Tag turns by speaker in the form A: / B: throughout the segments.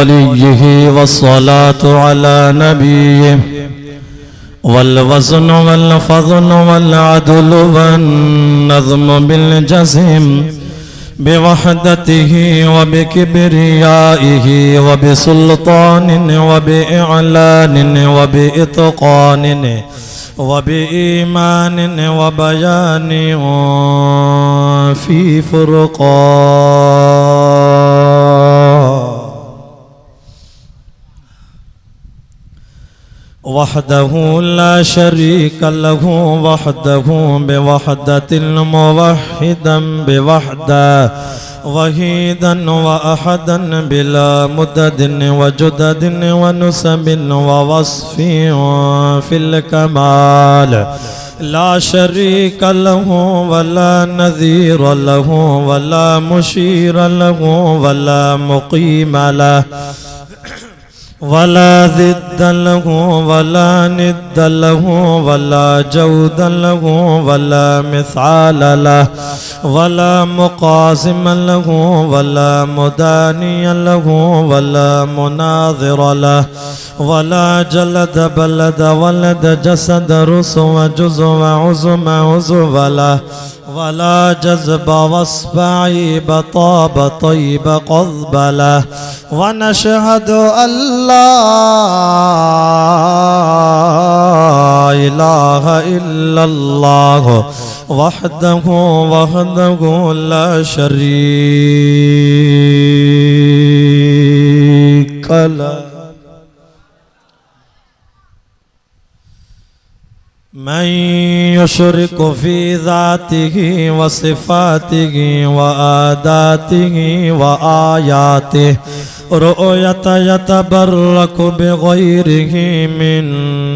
A: وليه والصلاة على نبيه والوزن والفضل والعدل والنظم بالجزم بوحدته وبكبريائه وبسلطان وبإعلان وبإتقان وبإيمان وبيان في فرقان وحده لا شريك له وحده بوحدة موحدا بوحده وحيدا وأحدا بلا مدد وجدد ونسب ووصف في الكمال لا شريك له ولا نذير له ولا مشير له ولا مقيم له ولا ضد له ولا ند له ولا جود له ولا مثال له ولا مقاسم له ولا مداني له ولا مناظر له ولا جلد بلد ولد جسد رسو جزو عزم عزو له ولا جذب واصبعيب طاب طيب قضبله ونشهد أن لا إله إلا الله وحده لا شريك له من يشرك في ذاته وصفاته وآداته وآياته رؤية يتبرك بغيره من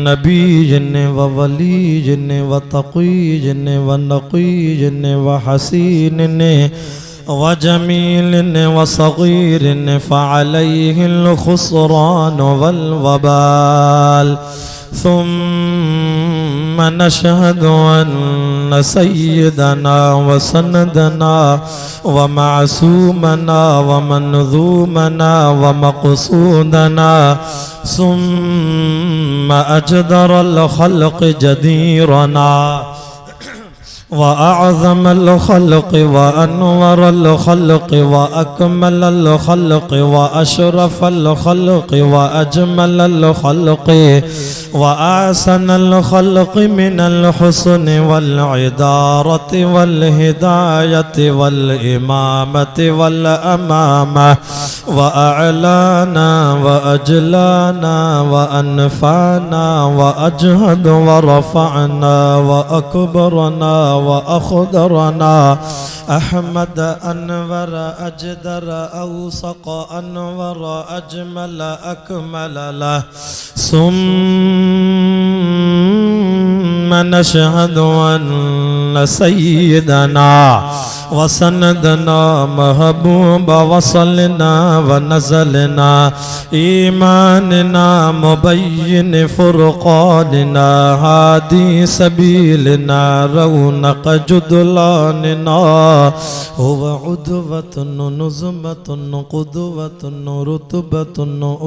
A: نبي وولي وتقي ونقي وحسين وجميل وصغير فعليه الخسران والوبال ثم نشهد أن سيدنا وسندنا ومعصومنا ومنظومنا ومقصودنا ثم أجدر الخلق جديرنا وأعظم الخلق وأنور الخلق وأكمل الخلق وأشرف الخلق وأجمل الخلق وأحسن الخلق من الحسن والعدارة والهداية والإمامة والأمامة وأعلانا وأجلانا وأنفعنا وأجهد ورفعنا وأكبرنا وأخضرنا أحمد أنور أجدر أوسق أنور أجمل أكمل له ثم نشهد أن سيدنا وسندنا محبوب وصلنا ونزلنا إيماننا مبين فرقاننا هادي سبيلنا رونق جدلاننا هو عدوة نزمة قدوة رتبة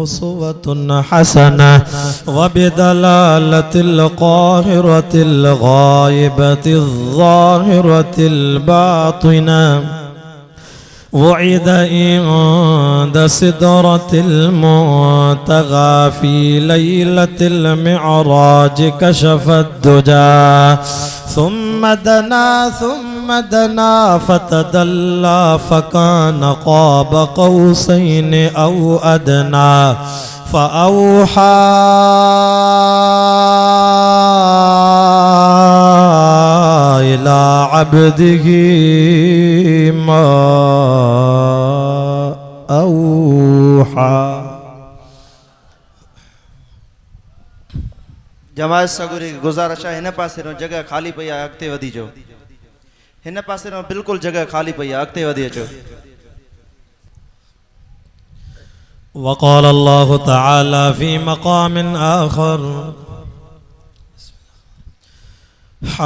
A: أسوة حسنة وبدلالة القاهرة الغائبة الظاهرة الباطنة وعد عند سدرة المنتهى في ليلة المعراج كشف الدجى ثم دنا فتدلى فكان قاب قوسين أو أدنى فأوحى إلى عبده ما أوحى.
B: जमात सगुरी गुजारिश है हिन पासे नो जगह खाली पई आहे अॻिते वधी जो हिन पासे नो बिल्कुल जगह खाली पई आहे अॻिते वधी अचो.
A: وقال الله تعالى في مقام آخر حميم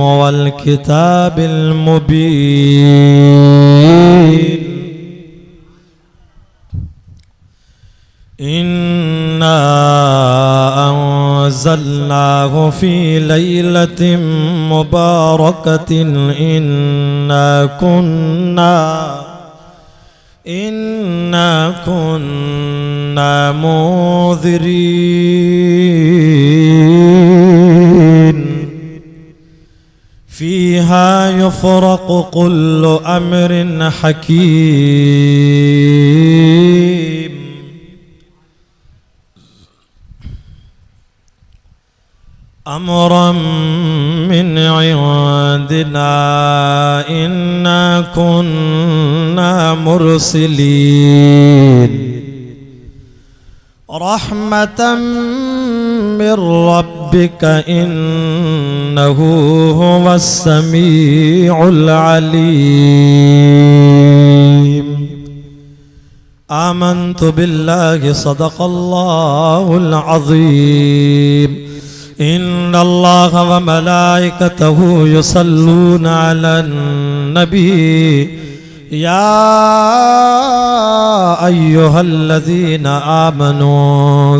A: والكتاب المبين इन्ना अंज़लनाहु फी लैलतिन मुबारकतिन इन्ना कुन्ना मुंज़िरीन फीहा युफ़रक़ु कुल्लु अम्रिन हकीम अमरम मिन इंदिना इन्ना कुन्ना मुरसिलीन रहमतम मिर रब्बिका इन्नहु हुवस समीउल अलीम आमन्तु बिल्लाहि सदक़ल्लाहुल अज़ीम इन्नल्लाह व मलाइकतहु युसल्लूना अलन नबी या अय्युहल्लज़ीना आमनू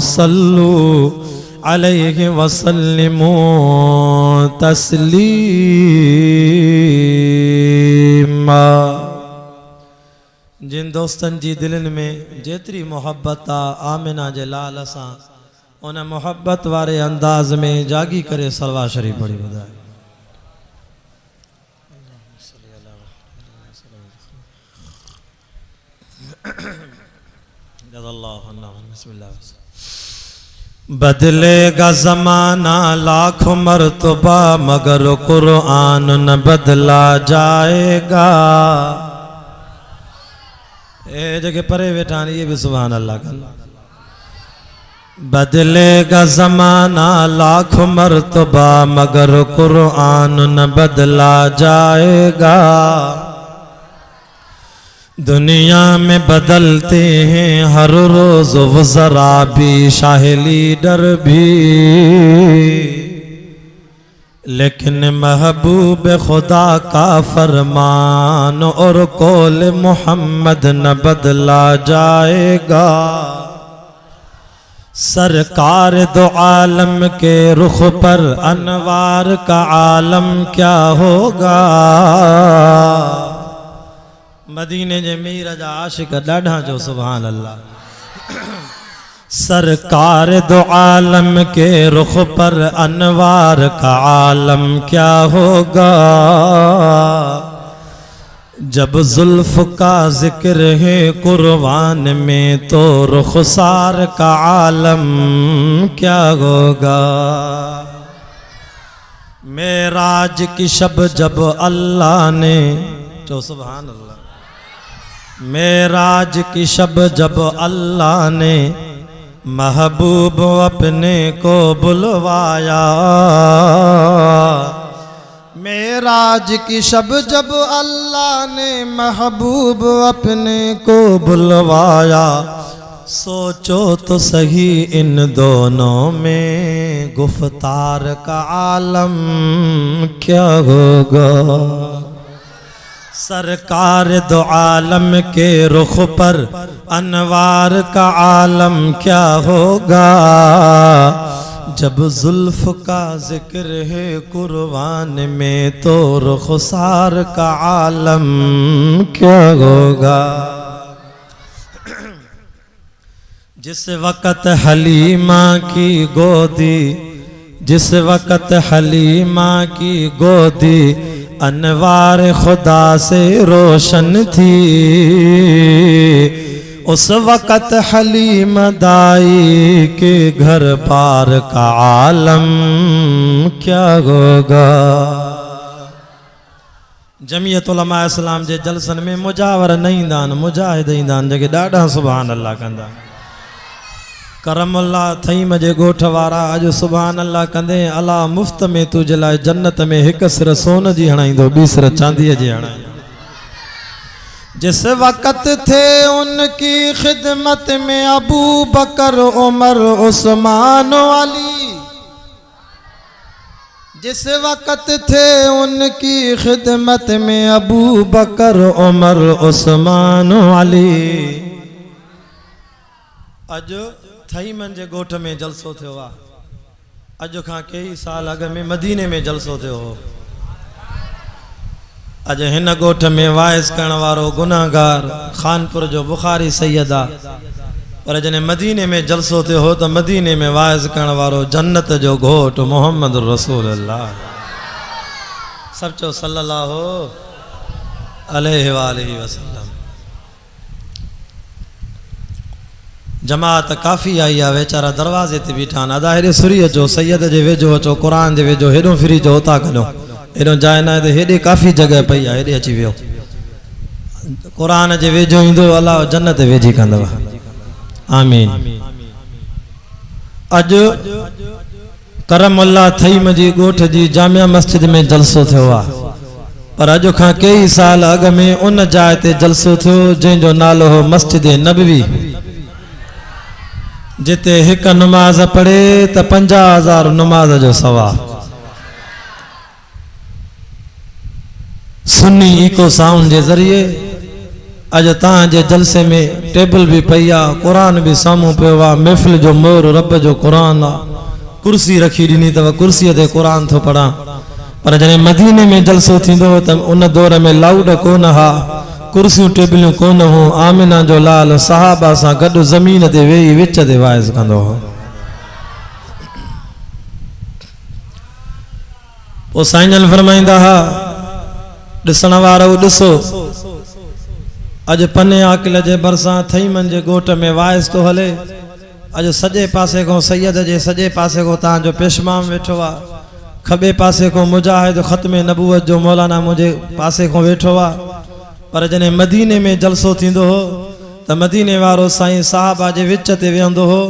A: सल्लू अलैहि वसल्लिमू तस्लीमा। जिन दोस्तन जी दिलन में जेतरी मोहब्बत आमिना जे लाल सां उन मोहब्बत वारे अंदाज में जागी करे सलवा शरीफ पढ़ी ॿुधाए। बदलेगा जमाना लाख मर्तबा मगर कुरान न बदला जाएगा। ए जगह परे बैठा ये भी सुभान अल्लाह का। बदलेगा जमाना लाख मर्तबा मगर कुरान न बदला जाएगा। दुनिया में बदलते हैं हर रोज वज़रा भी शाह लीडर भी, लेकिन महबूब खुदा का फरमान और कौल मोहम्मद न बदला जाएगा। सरकार दो आलम के रुख पर अनवार का आलम क्या होगा। मदीने जे मीर जा आशिक ॾाढा जो सुभान अल्लाह। सरकार दो आलम के रुख पर अनवार का आलम क्या होगा। जब जुल्फ का जिक्र है कुर्बान में तो रुखसार का आलम क्या होगा। मेराज की शब जब अल्लाह ने जो सुभान अल्लाह। मेराज की शब जब अल्लाह ने महबूब अपने को बुलवाया। मेराज की शब जब अल्लाह ने महबूब अपने को बुलवाया। सोचो तो सही इन दोनों में गुफ्तार का आलम क्या होगा। सरकार दो आलम के रुख पर अनवार का आलम क्या होगा। जब जुल्फ का जिक्र है कुर्बान में तो रुखसार का आलम क्या होगा। जिस वक़्त हलीमा की गोदी, जिस वक़्त हलीमा की गोदी अनवार खुदा से रोशन थी, उस वक़्त हलीम दाई के घर पार का आलम क्या होगा। जमीयत उलमा इस्लाम जे जलसन में मुजावर नहीं दान मुजाहिद दान जगह ॾाढा सुभान अल्लाह कंदा। करमुल्ला थईम जे गोठ वारा अज सुभान अल्लाह कंदे। अला मुफ्त में तुझे लाइ जन्नत में एक सिर सोन जी हणाईंदो ॿी सिर चांदीअ जी हणाईंदो। जिस वक़्त थे उनकी खिदमत में अबू बकर उमर उस्मान अली, जिस वक्त थे उनकी खिदमत में अबू बकर उमर उस्मान अली। अज थई मंजे गोठ में जलसो थियो आ। अज खां कई साल अग में मदीने में जलसो थियो हो। अज हिन गोठ में वाइस करण वारो गुनाहगार खानपुर जो बुखारी सैयद आ, पर जने मदीने में जलसो थियो हो तो मदीने में वाइस करण वारो जन्नत जो घोट मोहम्मद रसूलुल्लाह सचो सल्लल्लाहु अलैहि वसल्लम। जमात काफ़ी आई आ, वेचारा दरवाजे ते बीठा आहिनि। अदा हेॾे सुरी अचो, सैयद जे वेझो अचो, क़ुरान जे वेझो, हेॾो फिरी जो उता कढो, हेॾो जाइ न आहे त हेॾे काफ़ी जॻह पई आहे, हेॾे अची वियो। क़ुरान जे वेझो ईंदो अलाह जन्नत वेझी कंदव। आमीन। अज करमुल्ला थईम जी गोठ जी जामिया मस्जिद में जलसो थियो आ, पर अज खां कई साल अग में उन जाइ ते जलसो थियो जंहिंजो नालो हो मस्जिद नबवी, जिते एक नमाज पढ़े तो 50,000 नमाज जो सवाब। सुन्नी इको साउंड के जरिए अज ताजे जलसे में टेबल भी पई आ, कुरान भी सामू पियो आ, महफिल जो मोर रब जो कुरान आ। कुर्सी रखी ॾिनी तव, कुर्सी ते कुरान थो पढ़ा। पर जने मदीने में जलसो थींदो त उन दौर में लाउड कोन हा, कुर्सियों टेबलियों कोन हो। आमिना जो लाल सहाबा सा गड जमीन ते वेही विच ते वाइज़ कंदो हो। ओ साईं फरमाइंदा हा, ॾिसण वारो ॾिसो, अज पने आकिल जे बरसां थई मंजे गोठ में वाइज़ तो हले। अज सजे पासे को सैयद जे सजे पासे को तां जो पेशमाम वेठो आ, खबे पासे को मुजाहिद खत्मे नबूवत जो मौलाना मुझे पासे को वेठो आ। पर जने मदीने में जलसो थींदो हो त मदीने वारो साईं साहबा जे विच ते वेहंदो हो।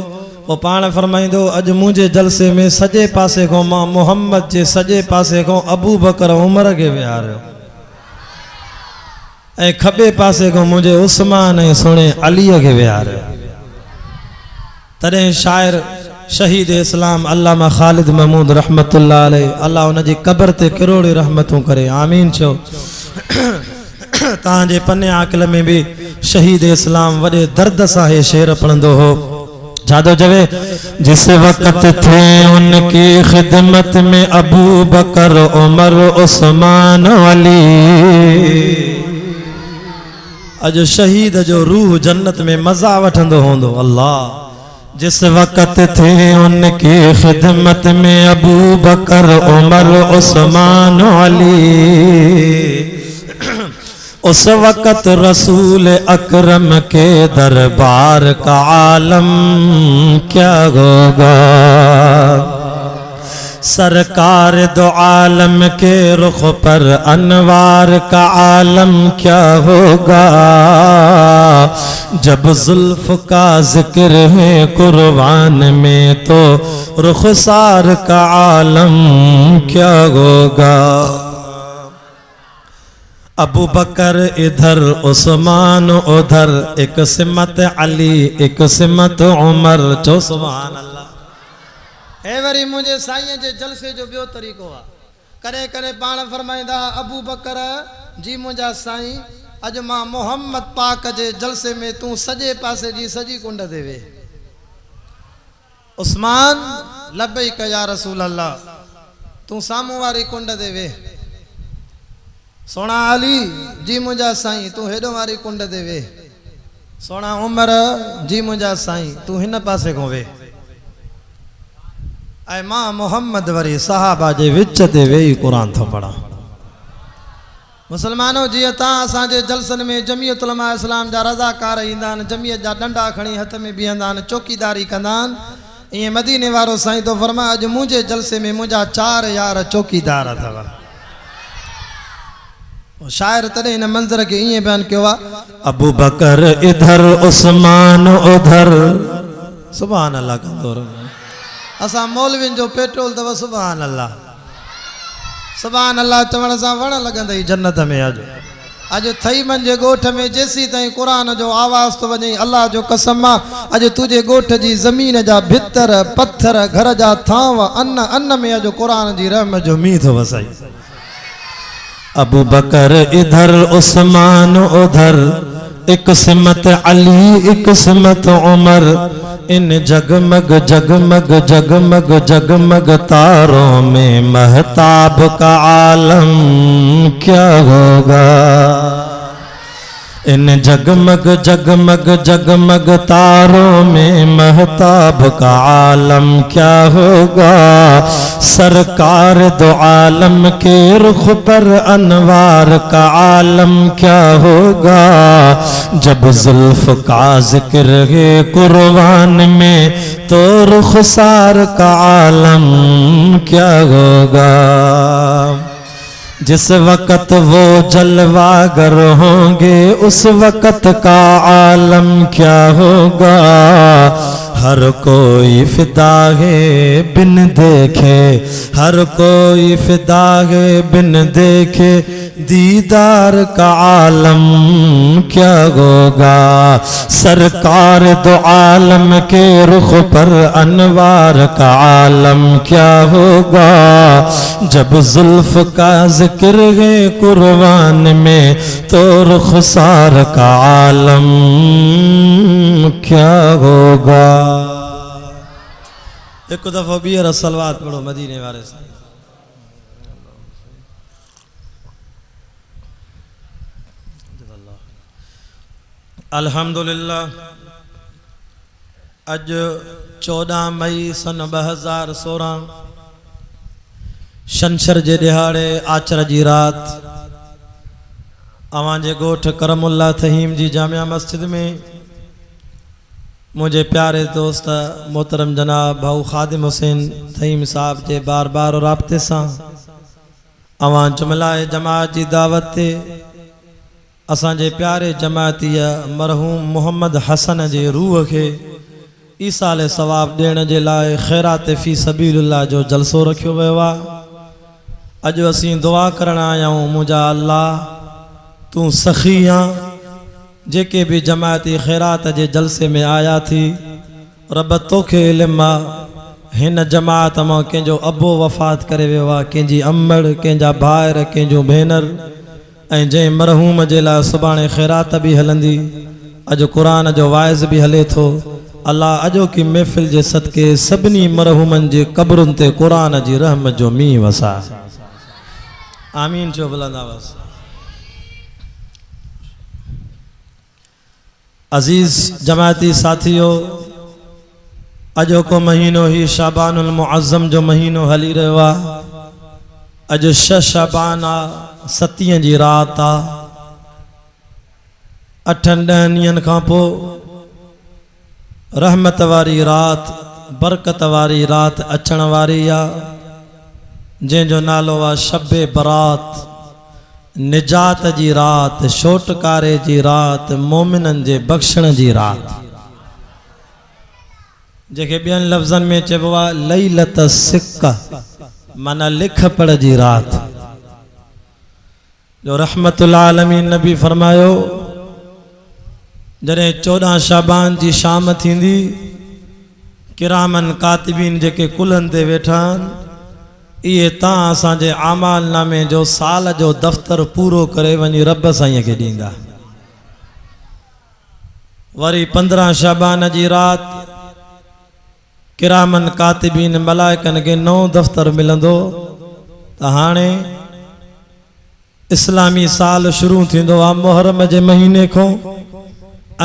A: वो पाण फरमाइंदो, अज मुझे जलसे में सजे पासे को मां मोहम्मद जे सजे पासे को अबू बकर उमर के विहारियो, ऐं खबे पासे को मुझे उस्मान ऐं सुणे अली के विहारियो। तॾहिं शाइर शहीद इस्लाम अल्लामा ख़ालिद महमूद रहमतुल्लाह अलैह, अल्लाह उन जी कब्र ते करोड़े रहमतूं करे, आमीन चो। तांजे पन्ने आकिल में भी शहीद इस्लाम वडे दर्द सा हे शेर पढ़ंदो हो। जादो जवे, जिस वक्त थे उनकी खिदमत में अबू बकर उमर उस्मान अली। अज शहीद जो रूह जन्नत में मजा वठंदो होंदो। अल्लाह, जिस वक्त थे उनकी खिदमत में अबू बकर उमर उस्मान अली, उस वक्त रसूल अकरम के दरबार का आलम क्या होगा। सरकार दो आलम के रुख पर अनवार का आलम क्या होगा। जब जुल्फ का जिक्र है कुर्बान में तो रुखसार का आलम क्या होगा। अबू बकर इधर उस्मान उधर, एक सिमत अली एक सिमत उमर। चो सुभान अल्लाह। हे वरी मुझे साईं जे जलसे जो बियो तरीक़ो आ। करे करे पाण फरमाइंदा, अबू बकर जी मुझा साईं, अज मां मोहम्मद पाक जे जलसे में तू सजे पासे जी सजी कुंड दे वे। उस्मान, लब्बैक या रसूल अल्लाह, तू सामू वारी कुंड दे वे। सोना अली जी मुझा साईं, तू हेडो वारी कुंड दे वे। सोना उमर जी मुझा साईं, तू हिन पासे को वे। ऐ मां मोहम्मद वरी सहाबा जे विच ते वेही कुरान थो पढ़ा। मुसलमानों, जी ता असां जे जलसन में जमीयत उलमा इस्लाम जा रज़ाकार ईंदा आहिनि, जमीयत जा डंडा खणी हथ में बीहंदा आहिनि, चौकीदारी कंदा आहिनि। ईअं मदीने वारो साईं तो फरमा, अज मुझे जलसे में मुझा 4 यार चौकीदार अथव। शायर तॾहिं इन मंज़र के ईअं बयान कयो आहे, अबू बकर इधर उस्मान उधर। सुभान अल्लाह कंदो रहो। असां मौलविन जो पेट्रोल अथव। सुभान अल्लाह, सुभान अल्लाह चवण सां वण लॻंदई जन्नत में। अॼु अज थई मन जे गोठ में जेसी ताईं कुरान जो आवाज तो वञे अल्लाह जो कसम आहे अज तुझे गोठ जी ज़मीन जा भितर पत्थर घर जा थांव अन्न में अज कुरान जी रहमत जो मींहुं थो वसाई। अबू बकर इधर उस्मान उधर एक सिमत अली एक सिमत उमर इन जगमग जगमग जगमग जगमग तारों में महताब का आलम क्या होगा। इन जगमग जगमग जगमग तारों में महताब का आलम क्या होगा। सरकार दो आलम के रुख पर अनवार का आलम क्या होगा। जब जुल्फ का जिक्र है कुर्बान में तो रुखसार का आलम क्या होगा। जिस वक़्त वो जलवागर होंगे उस वक़्त का आलम क्या होगा। हर कोई फिदा है बिन देखे हर कोई फिदा है बिन देखे दीदार का आलम क्या होगा। सरकार दो आलम के रुख पर अनवार का आलम क्या होगा। जब जुल्फ का जिक्र है कुर्बान में तो रुखसार का आलम क्या होगा। एक दफा बीर सलवात पढ़ो मदीने वाले से। अल्हम्दुलिल्लाह अज 14 मई सन 2016 शंशर जे दिहाड़े आचर जी रात अवां जे गोठ करमुल्ला तहीम जी जामिया मस्जिद में मुझे प्यारे दोस्त मोहतरम जनाब भाऊ खादिम हुसैन तहीम साहब जे बार बार राब्ते सां अवां जुमलाए जमात जी दावत ते असांजे प्यारे जमातीय मरहूम मोहम्मद हसन जे रूह के ईसाले सवाब देण जे लाए खैरात फी सबीलुल्लाह जो जलसो रखियो वियो आहे। अज असीं दुआ करण आया हूं मुंहिंजा अल्लाह तू सखी आ जेके भी जमाती खैरात जे जलसे में आया थी रब तोखे इल्म आहे हिन जमात मां कंहिंजो अबो वफ़ात करे वियो आहे कंहिंजी अम्मड़ कंहिंजा भाइर कंहिंजो भेनर ऐं जंहिं मरहूम जे लाइ सुभाणे खैरात भी हलंदी अॼु क़ुरान जो वाइज़ भी हले थो। अल्लाह अॼो की महफ़िल जे सदके सभिनी मरहूमनि जे क़ब्रुनि ते क़ुरान जी रहमत जो मींहुं वसा। आमीन चो बुलंद आवाज़। अजीज जमाती साथियों अॼो को महीनो ही शाबानुल मुअज़्ज़म जो महीनो हली रहियो आहे। अॼु 6 शाबान आहे 7 जी रात आहे। 8-10 ॾींहंनि खां पोइ रहमत वारी रात बरकत वारी रात अचण वारी आहे जंहिंजो नालो आहे शबे बरात निजात जी रात छोटकारे जी रात मोमिनन जे बख्शण जी रात जेके ॿियनि लफ़्ज़नि में चइबो आहे लैलत सिक माना लिख पढ़ जी रात जो रहमतुल आलमीन नबी फरमायो जॾहिं 14 शाबान जी शाम थींदी किरामन कातिबीन जेके कुलनि ते वेठा आहिनि इहे तव्हां असांजे आमाल नामे जो साल जो दफ़्तर पूरो करे वञी रब साईं खे ॾींदा। वरी 15 शाबान जी रात किरामन कातिबीन मलाइकन के नओं दफ़्तर मिलंदो त हाणे इस्लामी साल शुरू थींदो आहे मुहर्रम जे महीने खां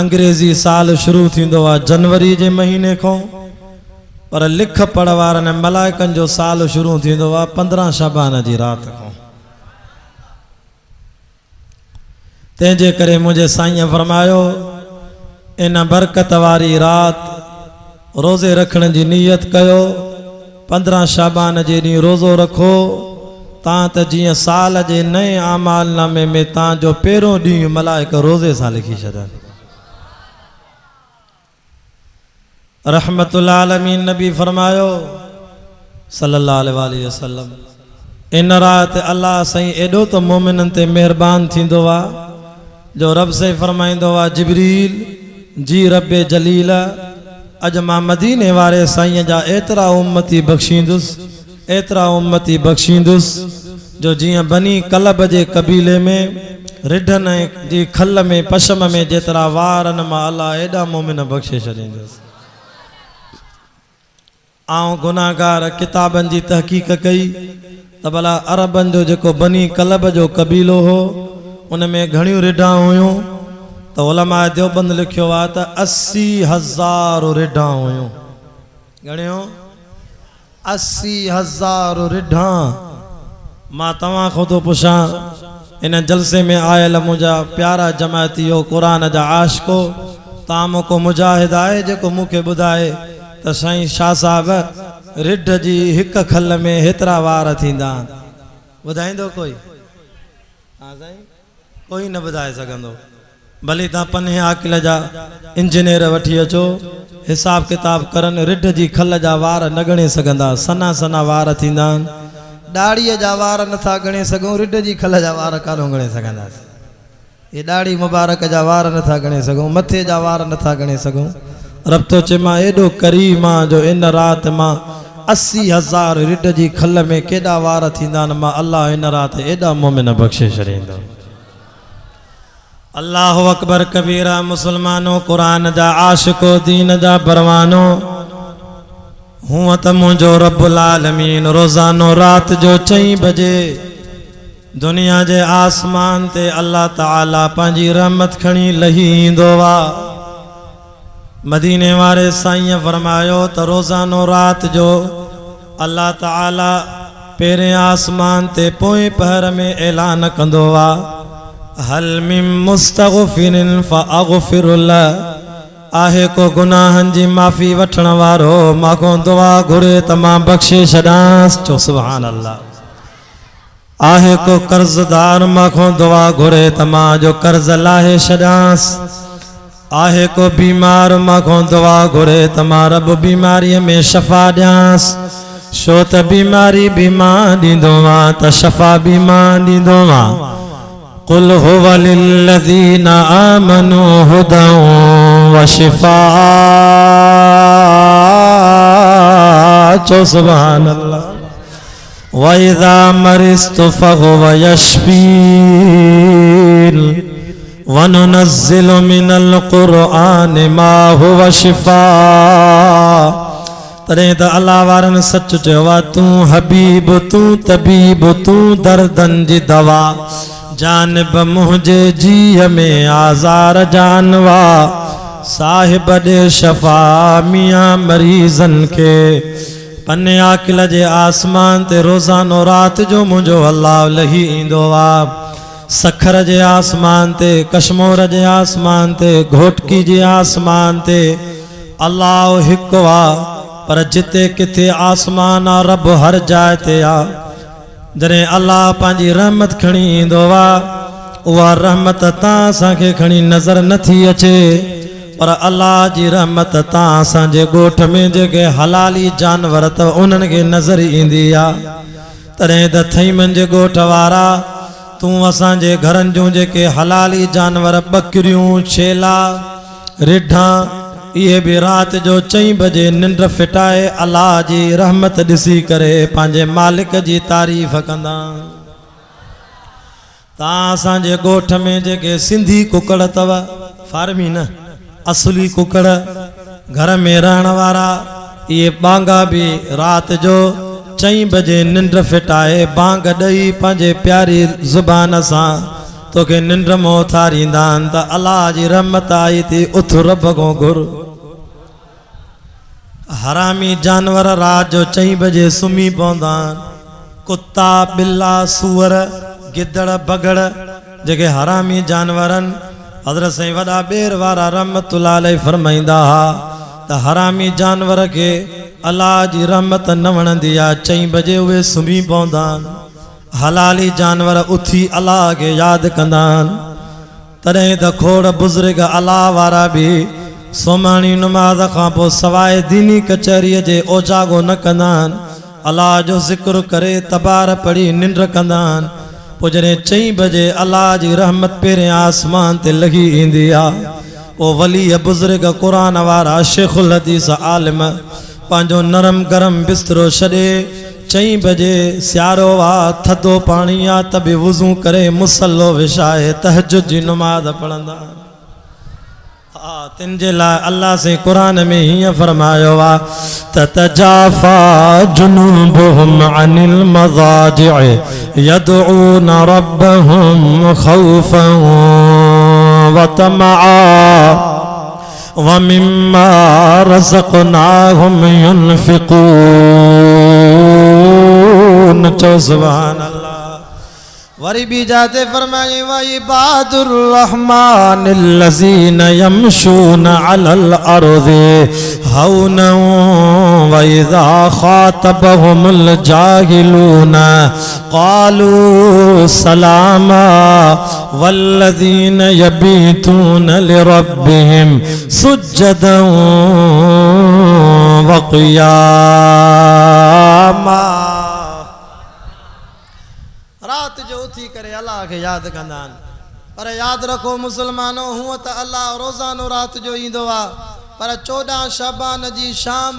A: अंग्रेजी साल शुरू थींदो आहे जनवरी जे महीने खां पर लिख पढ़ वारनि मलाइकनि जो साल शुरू थींदो आहे 15 शाबान जी रात खां। तंहिंजे करे मुंहिंजे साईं फरमायो इन बरकत वारी रात रोज़े रखण जी नियत कयो 15 शाबान जे ॾींहुं रोज़ो रखो तव्हां त जीअं साल जे नए आमाल नामे में तव्हांजो पहिरों ॾींहुं मलाइक रोज़े सां लिखी छॾनि। रहमतुल आलमीन नबी फरमायो सल्लल्लाहु अलैहि वसल्लम इन रात अल्लाह साईं एॾो त मोमिननि ते महिरबान थींदो आहे जो रब से फरमाइंदो आ जिब्रील जी रब्बे जलील अज मां मदीने वारे साईं जा एतरा उम्मती बख्शींदुस जो जियां बनी कलब जे कबीले में रिढन जी खल में पशम में जेतरा वारन मां अल्लाह एडा मोमिन बख्शे छॾींदुसि। आऊं गुनाहगार किताबन जी तहकीक कई त भला अरबन जो जेको बनी कलब जो कबीलो हो उनमें घणियूं रिढा हुयूं तो उलमा देवबंद लिखियो आ त 80,000 रिढा हुयूं। घणियूं 80,000 रिढा। मां तव्हां खां थो पुछां इन जलसे में आयल मुंहिंजा प्यारा जमायतियो कुरान जा आशिको तव्हां मोको मुजाहिद आहे जेको मूंखे ॿुधाए त साईं शाह साहब रिढ जी हिक खल में हेतिरा वार थींदा ॿुधाईंदो कोई? हा साईं कोई न ॿुधाए सघंदो। भली तव्हां पन्हे आकिल जा इंजीनियर वठी अचो हिसाब किताब करन रिढ जी खल जा वार न ॻणे सघंदा। सना सना वार थींदा आहिनि। ॾाड़ीअ जा वार नथा ॻणे सघूं रिढ जी खल जा वार काॾो ॻणे सघंदासीं। ये ॾाड़ी मुबारक जा वार नथा ॻणे सघूं मथे जा वार नथा ॻणे सघूं। रब तो चे मां एॾो करीम आ जो इन राति मां 80,000 रिढ जी खल में केॾा वार थींदा आहिनि। मां अल्लाह इन राति एॾा मोमिन बख्शे छॾींदो। अल्लाह अकबर कबीरा। मुसलमानो कुरान जा आशिको दीन जा परवानो हूं त मुंहिंजो रब्बुल आलमीन रोज़ानो रात जो 4 बजे दुनिया जे आसमान ते अल्लाह ताला पंहिंजी रहमत खणी लही ईंदो वा। मदीने वारे साईं फरमायो त रोज़ानो रात जो अल्लाह ताला पेरे आसमान ते पोएं पहर में ऐलान कंदो वा हल मिन मुस्तगफिरिन फअगफिर लह। आहे को गुनाहन जी माफ़ी वठण वारो माखों दुआ घुरे त मां बख्शे छॾांसि। चो सुभान अल्लाह। आहे को कर्ज़दार माखों दुआ घुरे त मां जो कर्ज़ लाहे छॾांसि। आहे को बीमार माखों दुआ घुरे त मां रब बीमारीअ में शफ़ा ॾियांसि। छो त बीमारी बि मां ॾींदो मां त शफ़ा बि मां ॾींदो मां। कुल हुव लिल्लज़ीना आमनू हुदन व शिफा। चो सुभान अल्लाह। व इज़ा मरिस्तु फहुव यशफीन व नुनज़्ज़िलु मिनल क़ुरआनि मा हुव शिफा। तॾहिं त अल्लाह वारनि सच चयो आहे तूं हबीब तूं तबीब तूं दर्दन जी दवा जानब मुझे जीअ में आज़ार जानवा। साहिब दे शफ़ा मियाँ मरीज़न के पन्ने आकिल जे आसमान ते रोज़ानो रात जो मुंहिंजो अल्लाह लही ईंदो आहे। सखर जे आसमान ते कश्मोर जे आसमान ते घोटकी जे आसमान ते अल्लाह हिकु आहे। पर जिते किथे आसमान आ रब हर जाइ ते आ। जॾहिं अल्लाह पंहिंजी रहमत खणी ईंदो आहे उहा रहमत तव्हां असांखे खणी नज़र नथी अचे पर अल्लाह जी रहमत तव्हां असांजे ॻोठ में जेके हलाली जानवर अथव उन्हनि खे नज़र ईंदी आहे। तॾहिं त थई मुंहिंजे ॻोठ वारा तूं असांजे घरनि जूं जेके हलाली जानवर ॿकरियूं छेला रिढा इहे बि राति जो 4 बजे निंड फिटाए अल्लाह जी रहमत ॾिसी करे पंहिंजे मालिक जी तारीफ़ कंदा। तव्हां असांजे ॻोठ में जेके सिंधी कुकड़ अथव फार्मी न असली कुकड़ घर में रहण वारा इहे बांगा भी रात जो 4 बजे निंड फिटाए बांग ॾेई पंहिंजे प्यारी ज़ुबान सां तोखे निंड मों थारींदा आहिनि त अल्लाह जी रहमत आई थी उथ रब खां घुर। हरामी जानवर रात जो 4 बजे सुम्ही पवंदा आहिनि। कुत्ता बिल्ला सूअर गिदड़ बगड़ जेके हरामी जानवर आहिनि हज़रत साईं वॾा ॿेर वारा रहमतुल्लाह अलैहि फरमाईंदा हा त हरामी जानवर के अल्लाह जी रहमत न वणंदी आहे 4 बजे उहे सुम्ही पवंदा आहिनि। हलाली जानवर उथी अल्लाह के याद कंदा आहिनि। तॾहिं त खोड़ बुज़ुर्ग अल्लाह वारा भी सोमानी नमाज खां पोइ सवाइ दीनी कचहरीअ जे ओजागो न कंदा आहिनि। अल्लाह जो ज़िक्र करे तबार पढ़ी निंड कंदा आहिनि। पोइ जॾहिं 4 बजे अल्लाह जी रहमत पेरे आसमान ते लगी ईंदी आहे ओ वली बुज़ुर्ग कुरान वारा शेखुल हदीस आलिम पंहिंजो नरम गरम बिस्तरो छॾे 4 बजे सियारो आहे थधो पाणी आहे त बि वुज़ू करे मुसल्लो विछाए तहज्जुद जी नमाज़ पढ़ंदा। हाँ तिन जे लाइ अल्लाह से कुरान में हीअं फरमायो आहे ततजाफा जुनूबुहुम अनिल मज़ाजि'i यदऊन रब्बहुम खौफन व तमअन व मिम्मा रज़क़नाहुम युनफिकून। चो सुभान अल्लाह। वरी भी जाते फरमाए व इबादुर रहमानिल्लज़ीन यमशून अलल अर्ज़ि हौना व इज़ा ख़ातबहुमुल जाहिलून क़ालू सलामा वल्लज़ीन यबीतून लिरब्बिहिम सुज्जदन व क़ियामा। रात जो उथी करे अल्लाह के याद कंदा पर याद रखो मुसलमानों हुआ तो अल्लाह रोज़ानो रात जो ईंदो आ पर 14 शाबान जी शाम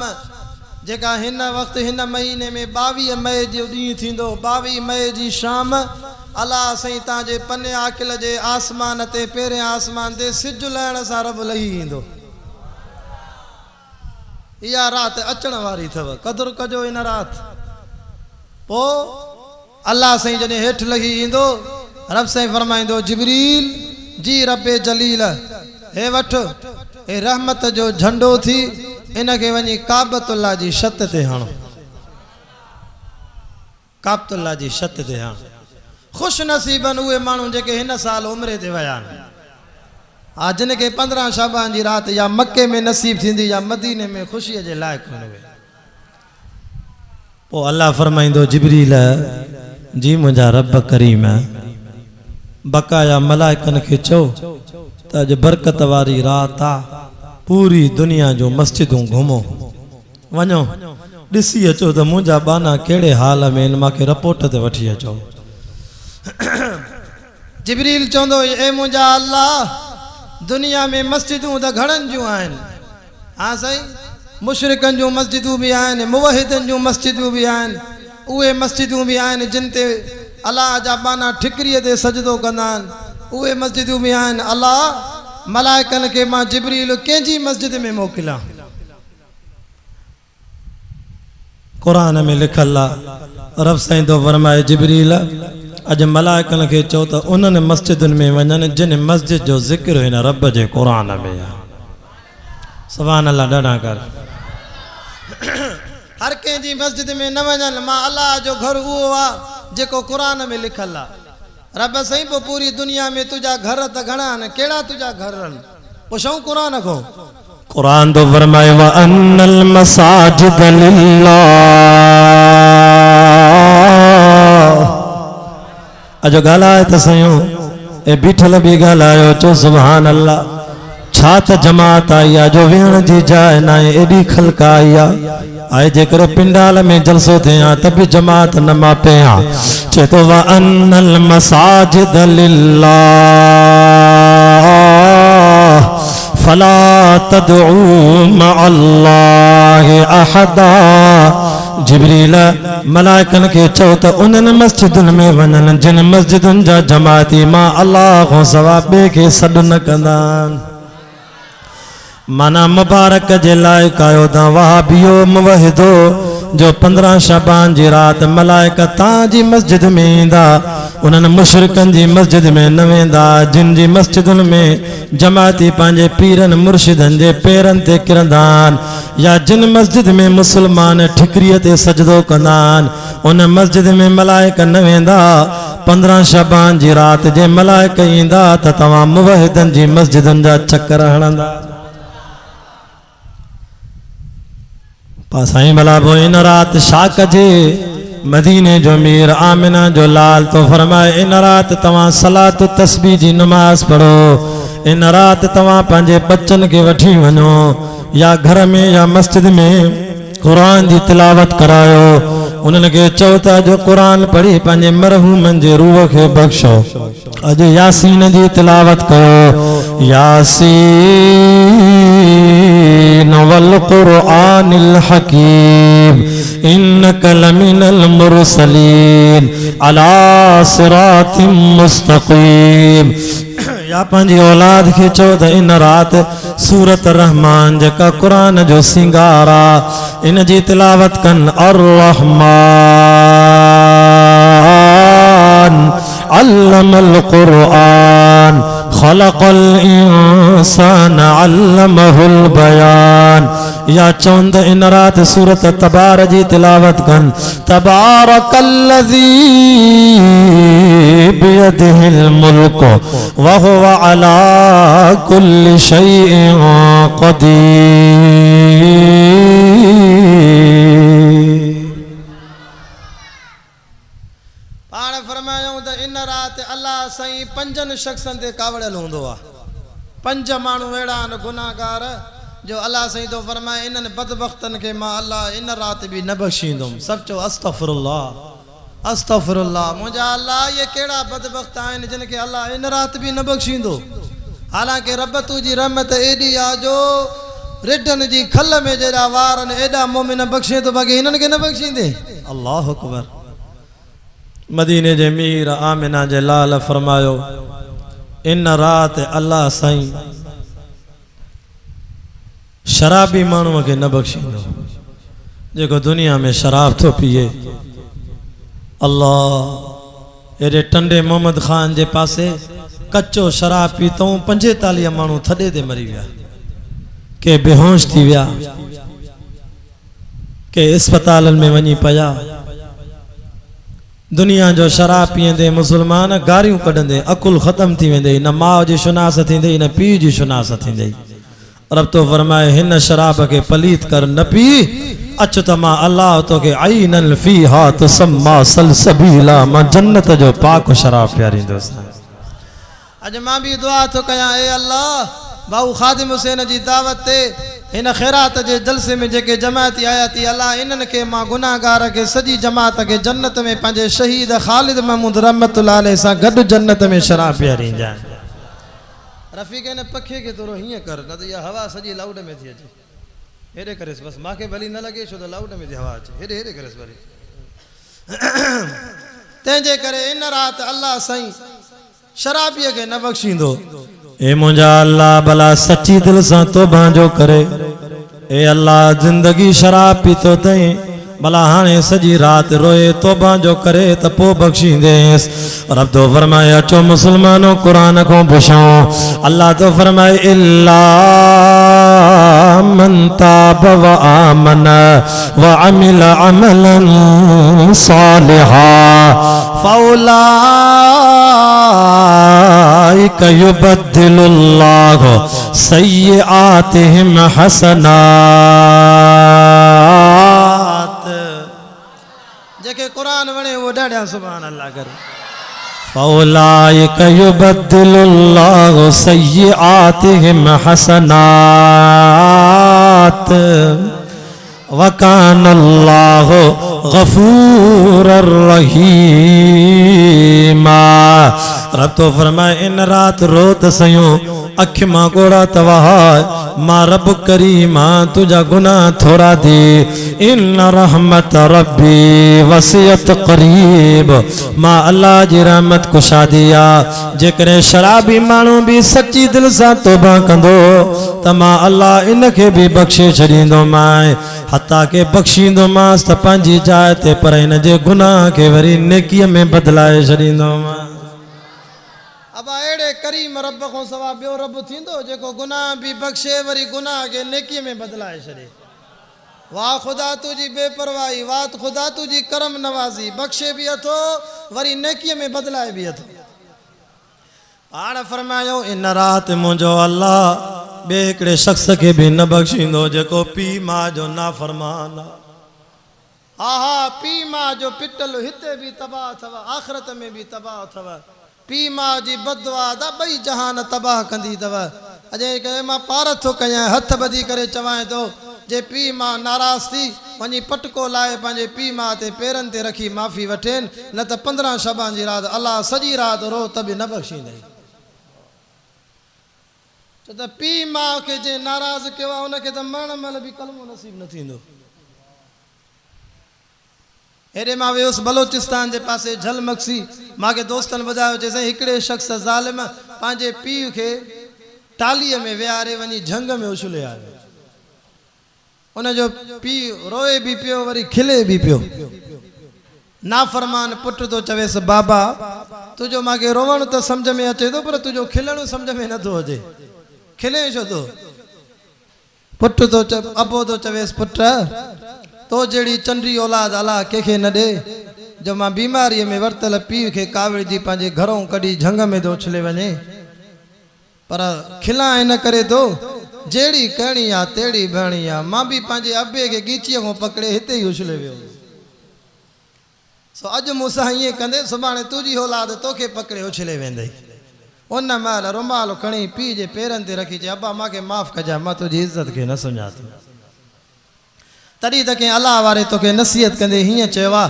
A: जेका हिन वक्त हिन महीने में 22 मई जो ॾींहुं थींदो 22 मई जी शाम अल्लाह सही ताजे पने आकिल जे आसमान ते पेरे आसमान ते सिज लहण सां रब लही ईंदो। इहा रात अचण वारी थव कदुर कजो इन रात। पो अल्लाह सही जने हेठ लगी इंदो रब सही फरमाइंदो जिब्रील जी रब्बे जलील हे वठ हे रहमत जो झंडो थी इनके वनी काबतुल्लाह जी छत ते हणो। काबतुल्लाह जी छत ते हणो। खुश नसीबन उहे माण्हू जेके हिन साल उम्रे ते विया आज जिन के 15 शाबान जी रात या मक्के में नसीब थींदी या मदीने में खुशी जे लायक हुए। ओ अल्लाह फरमाइंदो जिब्रील जी मुझा रब करीम बकाया मलाइकन के चो त अज बरकत वारी रात आ पूरी दुनिया जो मस्जिदों घुमो वनो दिसी अचो त मुझा बाना केड़े हाल में इन माके रिपोर्ट ते वठी अचो। जिब्रील चोंदो ए मुझा अल्लाह दुनिया में मस्जिदों त घणन जो आइन। हां सही मुशरिकन जो मस्जिदों भी आइन मुवहिदन जो मस्जिदों भी आइन उहे मस्जिदों भी आइन जिन ते अल्लाह जा बाना ठिकरीअ ते सजदो कंदा आहिनि उहे मस्जिदों भी आइन। अल्लाह मलाइकन के मां जिब्रील कंहिंजी मस्जिद में मोकिला। कुरान में लिखल आहे रब साईं तो फरमाए जिब्रील अज मलाइकन के चो त उन्हनि मस्जिदुनि में वञनि जिन मस्जिद जो ज़िक्र हिन रब जे कुरान में आहे। सुभान अल्लाह ॾाढा कर। हर कंहिंजी मस्जिद में न वञनि मां अल्लाह जो घर उहो आहे जेको कुरान में लिखल आहे। रब सही पोइ पूरी दुनिया में तुझा घर त घणा आहिनि कहिड़ा तुझा घर आहिनि पुछऊं कुरान खां। कुरान तो फरमाए व अन्नल मसाजिद लिल्लाह। अजो ॻाल्हाए त सयूं ए बीठल बि ॻाल्हायो चो सुभान अल्लाह। छा त जमात आई आहे जो वेहण जी जाइ न आहे एॾी ख़ल्क आई आहे आए जेकर पिंडाल में जलसो थिया त बि जमात न मापे हा चे तो व अन्नल मसाजिद लिल्लाह फला तदऊ मअल्लाहि अहदा। जिब्रील मलाइकन के चो त उन्हनि मस्जिदुनि में वञनि जिन मस्जिदुनि जा जमाती मां अल्लाह खां सवा ॿिए खे सॾु न कंदा आहिनि। माना मुबारक जे लाइक़ आयो ता वहाबियो मुवहिदो जो 15 शाबान जी रात मलाइका ताजी मस्जिद में ईंदा उन्हनि मुशरिकन जी मस्जिद में न वेंदा जिन जी मस्जिदुनि में जमाती पंहिंजे पीरन मुर्शिदन जे पेरन ते किरंदा आहिनि या जिन मस्जिद में मुसलमान ठिकरीअ ते सजदो कंदा आहिनि उन मस्जिद में मलाइका न वेंदा। 15 शाबान जी रात जे मलाइका ईंदा त तव्हां मुवहिदन जी मस्जिदुनि जा चक्कर हणंदा। साईं भला वो इन रात छा कजे मदीने जो मीर आमिना जो लाल तो फरमाए इन रात तवां सलात तस्बीह जी नमाज पढ़ो। इन रात तवां पंहिंजे बच्चन के वठी वञो या घर में या मस्जिद में कुरान जी तिलावत करायो उनके चौथा जो कुरान पढ़ी पंजे मरहूमन जे रूह के बख्शो अज यासीन जी तिलावत कयो यासीन वल कुरआनिल हकीम इन्नक लमिनल मुरसलीन अला सिरातिम मुस्तकीम। या पंजी औलाद के चो त इन रात सूरत रहमान जका कुरान जो सिंगारा इन जी तिलावत कन अर रहमान अल्लमल कुरआन खलक़ल इंसान अल्लमहुल बयान। या चौंद इन रात सूरत तबार जी तिलावत कन तबारकल्लज़ी बियदिहिल मुल्क व हुवा अला कुल्लि शैइन क़दीर। पाण फरमायूं त इन रात अल्लाह साईं पंजन शख्सन ते कावड़ियल हूंदो आहे। पंज माण्हू अहिड़ा आहिनि गुनाहगार जो अल्लाह साईं तो फरमाए इन्हनि बदबख्तन के मां अल्लाह इन रात भी न बख्शींदुमि। सब चो अस्तगफिरुल्लाह अस्तगफिरुल्लाह। मुंहिंजा अल्लाह ये कहिड़ा बदबख्त आहिनि जिन खे अल्लाह इन रात भी न बख्शींदो। हालांकि रब तुंहिंजी रहमत एॾी आहे जो रिढनि जी खल में जेड़ा वार आहिनि एॾा मोमिन बख्शे तो बाक़ी हिननि खे न बख्शींदे। अल्लाह अकबर। मदीने जे मीर आमिना जे लाल फरमायो इन रात अल्लाह साईं शराबी माण्हूअ खे न बख्शींदो जेको दुनिया में शराब थो पिए। अल्लाह एॾे टंडे मोहम्मद खान जे पासे कच्चो शराब पीतऊं 45 माण्हू थॾे ते मरी विया, के बेहोश थी विया, के अस्पतालन में वञी पिया। दुनिया जो शराब पीअंदे मुसलमान गारियूं कढंदे अकुल ख़त्म थी वेंदे, न माउ जी शुनास थींदे न पीउ जी शुनास थींदे। रब तो फरमाए हिन शराब के पलीत कर न पी अच त मां अल्लाह तोखे आईनल फीहा तुसम्मा सलसबीला मां जन्नत जो पाक शराब प्यारींदुसि। अज मां भी दुआ तो कया ए अल्लाह भाऊ खादिम हुसैन जी दावत ते इन खैरात जे जलसे में जेके जमाती आया थी अल्लाह इन्हनि के मां गुनाहगार के सजी जमात के जन्नत में पंहिंजे शहीद खालिद महमूद रहमतुल्लाह अलैह सां गॾु जन्नत में शराब प्यारींदा। रफ़ीक ने पखे के थोरो हीअं कर न त इहा हवा सॼी लाउड में थी अचे। हेॾे करेसि बसि मूंखे भली न लॻे छो त लाउड में थी हवा अचे। हेॾे हेॾे करेसि भली। तंहिंजे करे इन राति अल्लाह साईं शराबीअ खे न बख़्शींदो। ए मुंहिंजा अल्लाह भला सची दिल सां तौबा जो करे। ए अल्लाह जिंदगी शराब पीतो तई भला हाणे सजी रात रोए तौबा जो करे त पोइ बख़्शींदेसि। रब तो फरमाए अचो मुसलमानों कुरान को पुछो। अल्लाह तो फरमाए इल्ला मन ताब व आमन व अमिल अमलन सालिहा फौलाइका युबद्दिलुल्लाहु सय्यिआतिहिम हसनात। जेके कुरान वणे वो ॾाढा सुभान अल्लाह करे। फौलाइका युबद्दिलुल्लाहु सय्यिआतिहिम हसनात वकानल्लाहु गफूरर रहीमा। रब तो फरमाए इन रात रोत सयूं अख मां गोड़ा तवाह मां रब करीमा तुझा गुनाह थोड़ा दी। इन रहमत रब्बी वसियत करीब मां अल्लाह जी रहमत कुशा दिया। जेकरे शराबी माण्हू भी सच्ची दिल सां तौबा कंदो त मां अल्लाह इन के भी बख्शे छॾींदो मां हता के बख्शींदो मांस त पंहिंजी जाइ ते पर इन जे गुनाह के वरी नेकीअ में बदलाए छॾींदो मां। अब अड़े करीम रब को सवा बियो रब थींदो जेको गुनाह भी बख्शे वरी गुनाह के नेकी में बदलाए छड़े। वाह खुदा तुझी बेपरवाही, वाह खुदा तुझी करम नवाजी, बख्शे भी अथो वरी नेकी में बदलाए भी अथो। आण फरमायो इन रात मुंहिंजो अल्लाह बे हिकिड़े शख्स के भी न बख्शींदो जेको पी मां जो नाफरमान। हा हा पी मां जो पिटल हिते भी तबाह अथव आखिरत में भी तबाह अथव। पी मां जी बदवा दा बई जहान तबाह कंदी अथव। अजय कहे मां पार थो कयां हथ बधी करे चवाए तो जे पी मां नाराज़ थी वञी पटको लाए पंहिंजे पी मां ते पेरनि ते रखी माफ़ी वठेनि न त 15 शबान जी रात अल्लाह सॼी रात रो त बि न बख़्शींदई छो त पी मां खे जे नाराज़ कयो आहे उनखे त मरण महिल बि कलमो नसीब न थींदो हेॾे मां वियुसि बलोचिस्तान जे पासे झलमक्सी मूंखे दोस्तनि ॿुधायो चई हिकिड़े शख़्स ज़ालिम पंहिंजे पीउ खे टालीअ में विहारे वञी झंग में उछले आयो उनजो पीउ रोए बि पियो वरी खिले बि पियो नाफ़रमान पुट तो चवेसि बाबा तुंहिंजो मूंखे रोवण त सम्झ में अचे थो पर तुंहिंजो खिलण सम्झ में नथो अचे खिले छो थो पुट तो अबो तो चवेसि पुट तो जहिड़ी चंडरी औलाद अलाह कंहिंखे न ॾे जो मां बीमारीअ में वरितल पीउ खे कावड़ जी पंहिंजे घरों कढी झंग में थो उछले वञे पर खिला इन करे थो जहिड़ी करणी आहे तहिड़ी बहणी आहे मां बि पंहिंजे अबे खे ॻीचीअ खां पकड़े हिते ई उछले वियो सो अॼु मूंसां ईअं कंदे सुभाणे तुंहिंजी औलाद तोखे पकड़े उछले वेंदई उन महिल रुमाल खणी पीउ जे पेरनि ते रखी चई अबा मूंखे माफ़ कजां मां तुंहिंजी इज़त खे न सुञातो तॾहिं त कंहिं अलाह वारे तोखे नसीहत कंदे हीअं चयो आहे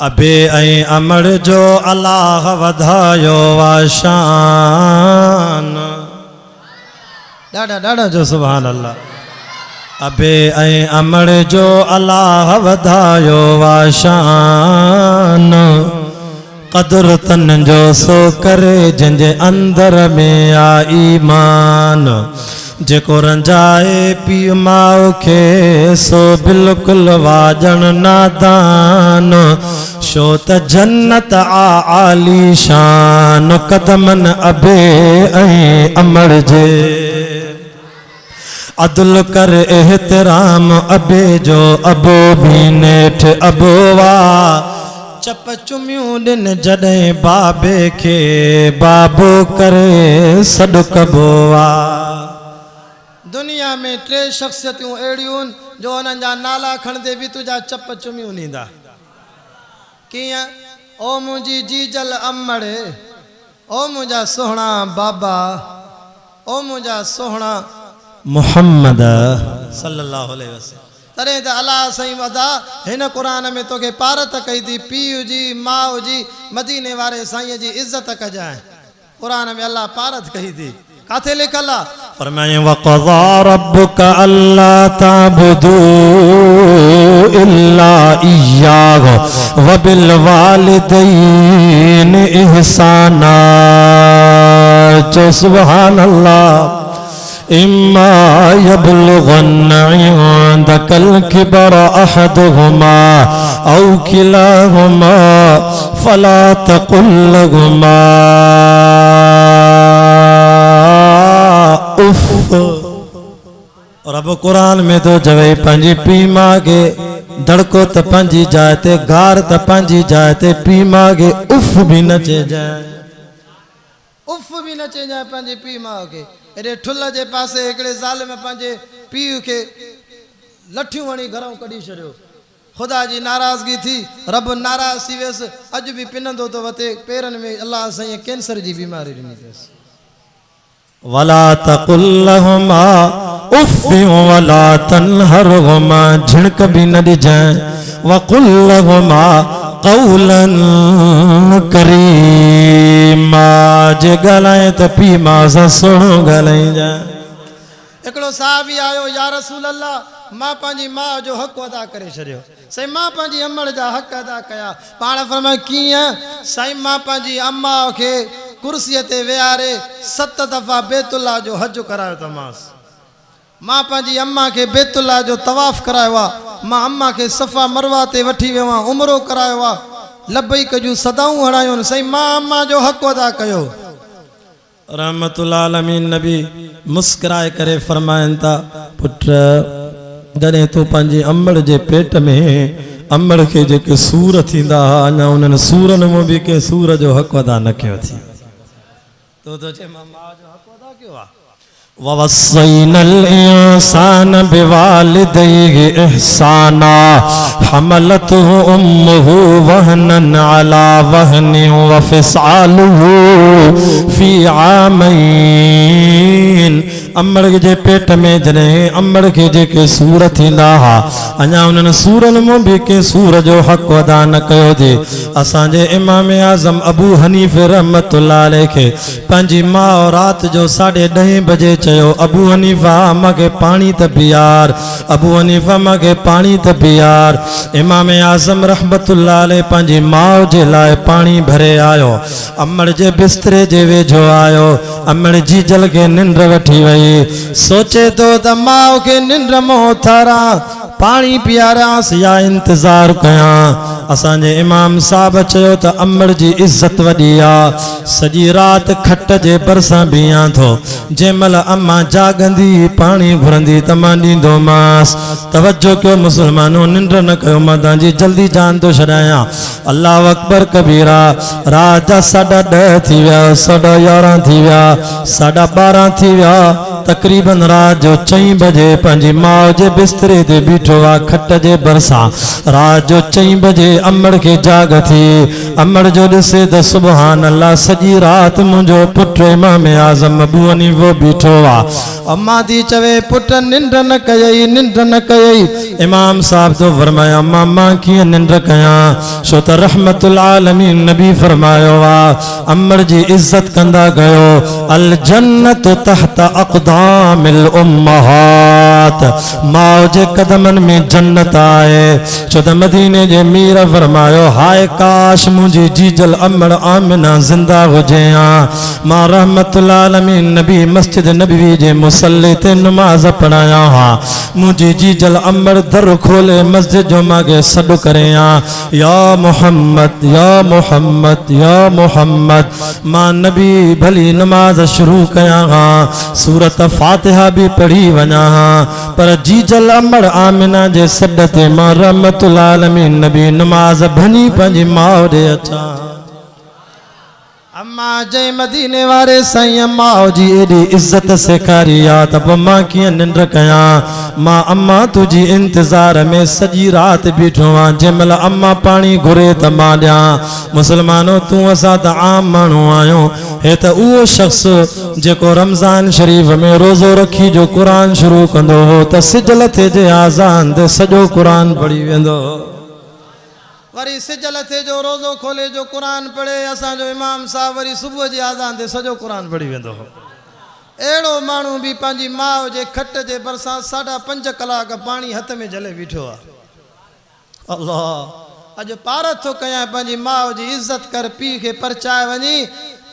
A: अबे ऐं अमड़ जो अलाह वधायो आहे शान ॾाढा ॾाढा जो सुभान अल्लाह अबे ऐं अमड़ जो अलाह वधायो आहे शान क़दुर तन जो सो करे जंहिंजे अंदर में आहे ईमान जेको रंजाए पीउ माउ खे सो बिल्कुलु वाजण नादान छो त जन्नत आली शान कदमन अबे ऐं अमड़ जे अदल कर एहतराम अबे जो अबो भी नेठ अबोवा चप चुमियूं ॾिन जॾहिं बाबे खे बाबो करे सॾु कबोवा दुनिया में 3 शख्सियतूं अहिड़ियूं जो उन्हनि जा नाला खणंदे बि तुंहिंजा चप चुमियूं ॾींदा कीअं ओ मुंहिंजी जीजल अमड़ ओ मुंहिंजा सुहिणा बाबा ओ मुंहिंजा सुहिणा मुहम्मद सल्लल्लाहु अलैहि वसल्लम तॾहिं त अलाह साईं वधा हिन क़ुरान में तोखे पारत कई थी पीउ जी माउ जी मदीने वारे साईं जी इज़त कजांइ क़ुरान में अलाह पारत कई थी काथे लिखल आहे फरमाए वक़ज़ा रब्बुका अल्ला ताबुदू इल्ला इय्याहु व बिल वालिदैन इहसाना जो सुभान अल्लाह इम्मा यबलुगन्न इंदकल किबर अहदुहुमा औ किलाहुमा फला तकुल लहुमा उफ और अब कुरान में तो जवे पंजी पी मां के धड़को त पंजी जाए ते गार त पंजी जाए ते पी मां के उफ भी न चे जाए उफ भी न चे जाए पंजी पी मां के एडे ठुल जे पासे एकड़े ज़ालिम पंजे पीउ के लठियूं हणी घरों कढी छड़ियो खुदा जी नाराज़गी थी रब नाराज़ थी वियस अज भी पिनंदो तो वते पेरन में अल्लाह साईं कैंसर जी बीमारी ॾिनी अथसि वला तकुल लहुमा उफ़ वला तनहरहुमा झिणक भी न ॾिजांइ वकुल लहुमा कौलन करीमा जे ॻाल्हाए त पीउ मां सां सुहिणो ॻाल्हाइजांइ हिकिड़ो साहबी आयो या रसूल अल्लाह मां पंहिंजी मां जो हक़ अदा करे छॾियो साईं मां पंहिंजी अमड़ जा हक़ अदा कया पाण फरमाए कीअं साईं मां पंहिंजी अम्मा खे कुर्सीअ ते वेहारे 7 दफ़ा बैतुल्ला जो हज करायो तमास मां पंहिंजी अम्मा खे बैतुल्ला जो तवाफ़ करायो आहे मां अम्मा खे सफ़ा मरवा ते वठी वियो आहियां उमरो करायो आहे लबैक जूं सदाऊं हणायूं साईं मां अम्मा जो हक़ अदा कयो रहमतुल्लाह अलमीन नबी मुस्कुराए करे फरमाइनि था पुट जॾहिं तूं पंहिंजी अमड़ जे पेट में अमड़ खे जेके सूर थींदा अञा उन्हनि सूरनि में बि कंहिं सूर जो हक़ अदा न कयो थी तो चए मां मां जो हक़ अदा कयो आहे ववस्सैनल इंसान बिवालिदैहि इहसाना हमलतहु उम्मुहु वहनन अला वहनिन वफिसालुहु फी आमैन अमड़ जे पेट में जॾहिं अमड़ के जेके सूर थींदा हा अञा उन्हनि सूरनि मां बि के सूर जो हक़ अदा न कयो जे असांजे इमाम आज़म अबू हनीफ़ रहमतुल्लाह अलैह खे पंहिंजी माउ रात जो 10:30 बजे चयो अबू हनीफ़ा मूंखे पानी त पीआर अबू हनीफ़ा मूंखे पानी त पीआर इमाम आज़म रहमतुल्लाह अलैह पंहिंजी माउ जे लाइ पानी भरे आयो अमड़ जे बिस्तरे जे वेझो आयो अमड़ जी जल के निंड वठी वई सोचे तो त माउ के निंड मों थारा पानी पीआरांस या इंतजार कया असांजे इमाम साहब चयो त अमड़ जी इज्जत वडी आ सजी रात खट जे परसा बिया थो जेमल अम्मा जागंदी पानी घुरंदी त मां ॾींदो मास तवज्जो कयो मुसलमानो निंड न कयो मां तव्हांजी जल्दी जान तो छॾायां अल्लाह अकबर कबीरा रात जा 10:30 थी विया 11:30 थी विया 12:30 थी विया तकरीबन रात जो 4 बजे पंहिंजी माउ जे बिस्तरे ते बीठो आ खट जे भरसा रात जो 4 बजे अमड़ के जाग थी अमड़ जो ॾिसे त सुभान अल्लाह सॼी रात मुंहिंजो पुट इमाम आज़म अबू हनीफ़ो बीठो आ अम्मा थी चवे पुट निंड न कयई इमाम साहब तो फरमाया मां कीअं निंड कयां छो त रहमतुल आलमीन नबी फरमायो आ अमड़ जी इज्जत कंदा कयो अल जन्नत तहत अक़दामिल उम्महात माउ जे कदमन में जन्नत आए छो त मदीने जे मीर फरमायो हाय काश मुंहिंजी जीजल अमड़ आमिना जिंदा हुजे आ मां रहमतुल आलमीन नबी मस्जिद नबवी जे मुसल्ले ते नमाज पढ़ाया हा मुंहिंजी जीजल अमड़ दर खोले मस्जिद जो मांखे सॾु करे या मोहम्मद या मोहम्मद या मोहम्मद मां नबी भली नमाज शुरू कया हा सूरत फातिहा भी पढ़ी वञा हा पर जीजल अमड़ आमिना जे सॾ ते मां रहमतुल आलमीन नबी नमाज भनी पंहिंजी माउ ॾे अचां अम्मा जय मदीने वारे साईं माउ जी एडी इज्जत सेखारी आ त पोइ मां कीअं निंड कयां मां अम्मा तुझी इंतजार में सॼी रात बीठो आ जंहिंमहिल अम्मा पानी घुरे त मां ॾियां मुसलमानो तूं असां त आम माण्हू आहियूं हे त उहो शख्स जेको रमज़ान शरीफ में रोज़ो रखी जो क़ुरान शुरू कंदो हो त सिजल थे जे आज़ान ते सॼो क़ुरान पढ़ी वेंदो वरी सिजल थे जो रोज़ो खोले जो कुरान पढ़े असांजो इमाम साहब वरी सुबह जी आज़ान ते सॼो कुरान पढ़ी वेंदो हो अहिड़ो माण्हू बि पंहिंजी माउ जे खट जे भरसां 5.5 कलाक पानी हथ में झले बीठो आहे अल्लाह अॼु पार थो कयां पंहिंजी माउ जी इज़त कर पीउ खे परचाए वञी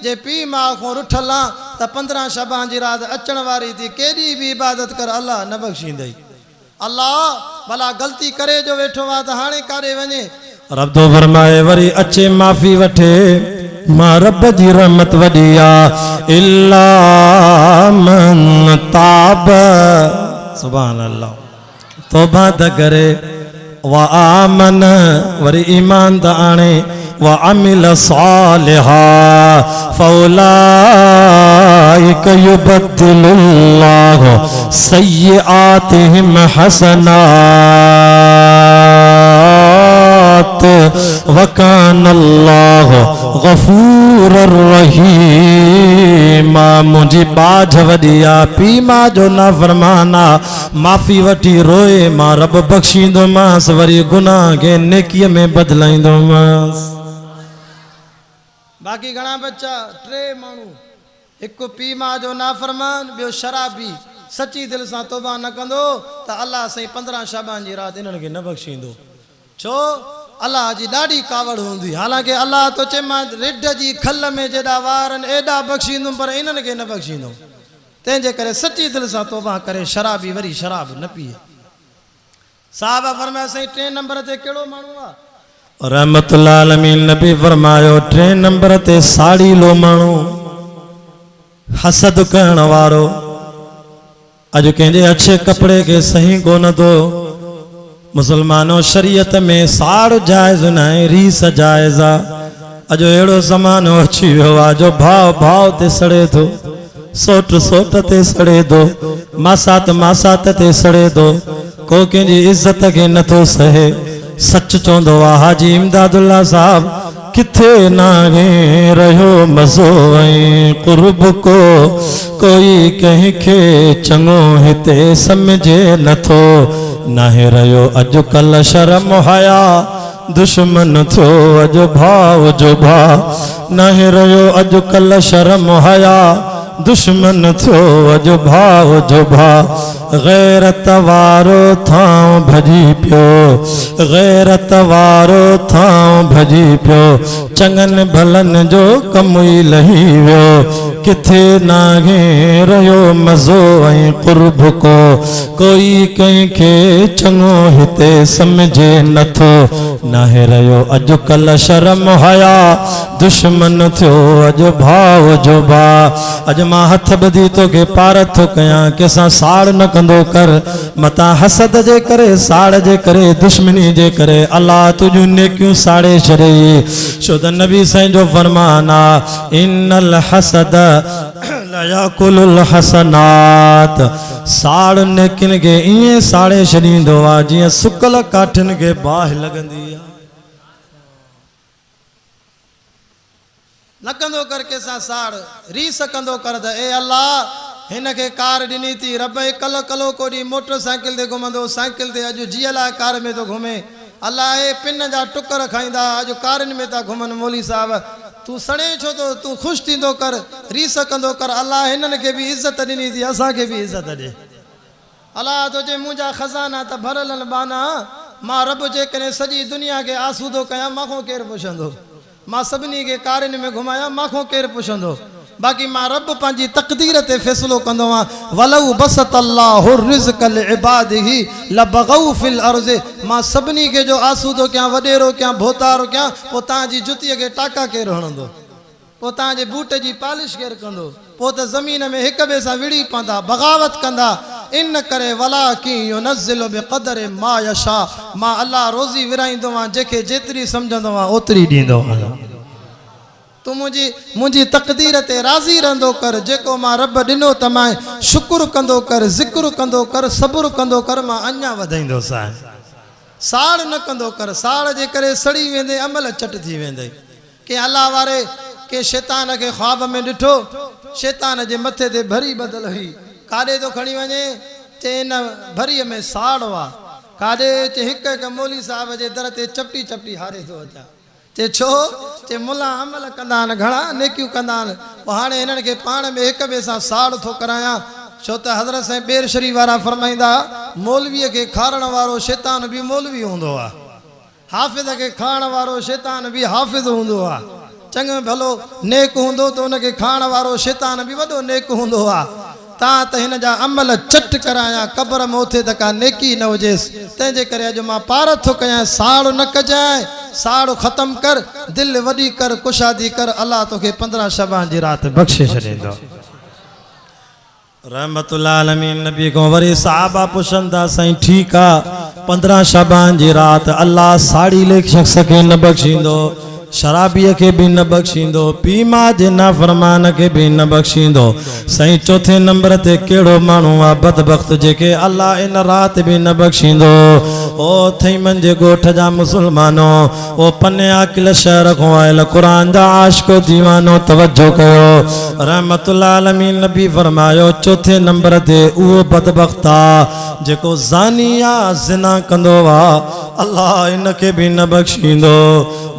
A: जे पीउ माउ खां रुठल आहे त 15 शबान जी रात अचण वारी थी केॾी बि इबादत कर अल्लाह न बख़्शींदई अल्लाह भला ग़लती करे जो वेठो आहे त हाणे काॾे वञे रब तो फरमाए वरी अचे माफ़ी वठे मां रब जी रहमत वडी आ इल्ला मन ताब सुभान अल्लाह तौबा त करे व आमन वरी ईमान त आणे व अमिल सालिहा फौलाइक युबद्दिलुल्लाहु सय्यिआतिहिम हसनात वकान अल्लाह गफूरर रहीम मुंहिंजी बाझ वॾी आहे पीउ मां जो नाफ़रमाना माफ़ी वठी रोए मां रब बख़्शींदोमांसि वरी गुनाह खे नेकीअ में बदिलाईंदोमांसि बाक़ी घणा बच्चा 3 माण्हू हिकु पीउ मां जो नाफ़रमान ॿियो शराबी सची दिलि सां तौबा न कंदो त अल्लाह साईं 15 शबान जी रात इन्हनि खे न बख़्शींदो छो अल्लाह जी ॾाढी कावड़ हूंदी हालांकि अल्लाह तो चे मां रिढ जी खल में जेॾा वार आहिनि एॾा बख़्शींदुमि पर इन्हनि खे न बख़्शींदुमि तंहिंजे करे सची दिलि सां तौबा करे शराबी वरी शराब न पीए साहब फरमाया साईं 3 नंबर ते कहिड़ो माण्हू आहे रहमतुल आलमीन नबी फरमायो 3 नंबर ते साड़ीलो माण्हू हसद करण वारो अॼु कंहिंजे अच्छे कपिड़े के सही कोन थो मुसलमानों शरीयत में साड़ जायज़ न आहे रीस जायज़ आहे अॼु अहिड़ो ज़मानो अची वियो आहे जो भाव भाव ते सड़े थो सोट सोट ते सड़े थो मासात मासात ते सड़े थो को कंहिंजी इज़त खे नथो सहे सच चवंदो आहे हाजी इमदादुल्ला साहब किथे नागे रहो मज़ो ऐं क़ुर्ब को कोई कंहिंखे चङो हिते समझे नथो नाहे रहियो अॼुकल्ह शर्म हया दुश्मन थियो अॼु भाव जो भाउ नाहे रहियो अॼुकल्ह शर्म हया दुश्मन थियो अॼु भाव जो भाउ गैरत वारो थां भॼी पियो गैरत वारो थां भॼी पियो चङनि भलनि जो कमु ई लही वियो किथे नागे रहियो मज़ो ऐं क़ुर्ब को कोई कंहिंखे चङो हिते समझे नथो नाहे रहियो अॼुकल्ह शर्म हया दुश्मन थियो अॼु भाव जो भाउ अॼु मां हथ ॿधी तोखे पार थो कयां कंहिंसां साड़ न कंदो कर मतां हसद जे करे साड़ जे करे दुश्मनी जे करे अल्लाह तुझियूं नेकियूं साड़े छॾे छो त नबी साईं जो फरमान आहे इन्नल हसद लयाकुलुल हसनात साड़ नेकिन खे ईअं साड़े छॾींदो आहे जीअं सुकल काठिन खे बाहि लॻंदी आहे न कंदो कर कंहिंसां साड़ रीस कंदो कर त ए अल्लाह हिन खे कार ॾिनी थी रब कल कलो कोॾी मोटरसाइकिल ते घुमंदो साइकिल ते अॼु जीअं लाइ कार में थो घुमे अल्लाह ए पिन जा टुकर खाईंदा अॼु कारनि में था घुमनि मौली साहब तू सणे छो तो तू ख़ुशि थींदो कर रीस कंदो कर अल्लाह हिननि खे बि इज़त ॾिनी थी असांखे बि इज़त ॾे अल्लाह तुंहिंजे मुंहिंजा खज़ाना त भरियल बाना मां रब जेकॾहिं सॼी दुनिया खे आसूदो कयां मांखो केरु पुछंदो मां सभिनी खे कारनि में घुमायां मांखो केरु पुछंदो बाक़ी मां रब पंहिंजी तक़दीर ते फ़ैसिलो कंदो आहियां वलऊ बसत अल्लाहु रिज़्क़ लिइबादिही लबगऊ फिल अर्ज़ मां सभिनी खे जो आसूदो कयां वॾेरो कयां भोतारो कयां पोइ तव्हांजी जुतीअ खे टाका केरु हणंदो पोइ तव्हांजे बूट जी पालिश केरु कंदो पोइ त ज़मीन में हिक ॿिए सां विड़ी पवंदा बग़ावत कंदा इन करे वला की युनज़्ज़िलु बिक़दरि मा यशा मां अल्लाह रोज़ी विराईंदो आहियां जंहिंखे जेतिरी सम्झंदो आहियां ओतिरी ॾींदो आहियां तू मुंहिंजी तक़दीर ते राज़ी रहंदो कर जेको मां रब ॾिनो त मां शुक्र कंदो कर ज़िक्र कंदो कर सब्र कंदो कर मां अञा वधाईंदोसि साड़ न कंदो कर साड़ जे करे सड़ी वेंदे अमल चट थी वेंदे के अल्लाह वारे के शैतान खे ख्वाब में ॾिठो शैतान जे मथे ते भरी बदल हुई काॾे थो खणी वञे चए हिन भरीअ में साड़ हुआ काॾे चे हिक हिक मौली साहिब जे दर ते चपटी चपटी हारे थो अचां चे छो चे मुला अमल कंदा आहिनि घणा नेकियूं कंदा आहिनि पोइ हाणे हिननि खे पाण में हिक ॿिए सां साड़ थो करायां छो त हज़रत साईं बेर शरीफ़ वारा फरमाईंदा मौलवीअ खे खारण वारो शैतान बि मौलवी हूंदो आहे हाफ़िज़ खे खाइण वारो शैतान बि हाफ़िज़ हूंदो आहे चङो भलो नेक हूंदो त उनखे खाइण वारो शैतान बि वॾो नेक हूंदो आहे तव्हां त हिन जा अमल चट करायां क़बर में उथे त का नेकी न हुजेसि तंहिंजे करे अॼु मां पार थो कयां साड़ न कजांइ साड़ ख़तम कर दिलि वॾी कर कुशादी कर अल्लाह तोखे 15 शबान जी राति बख़्शे छॾींदो रहमतुल्लाह अलमीन नबी को वरी सहाबा पुछनि था साईं ठीकु आहे 15 शबान जी राति अल्लाह साड़ी लेख शख़्स खे न बख़्शींदो शराबीअ खे बि न बख़्शींदो पीमा जे नाफ़रमान खे बि न बख़्शींदो साईं चौथे नंबर ते कहिड़ो माण्हू आहे बदबख़्त जेके अल्लाह इन राति बि न बख़्शींदो ओ थईमन जे ॻोठ जा मुस्लमानो ओ पने आकिल शहर खां आयल क़ुरान जा आशिको दीवानो तवजो कयो रहमतुल्लाह अलमीन नबी फरमायो चौथे नंबर ते उहो बदबख़्त आहे जेको ज़ानी आहे ज़िना कंदो आहे अल्लाह इन खे बि न बख़्शींदो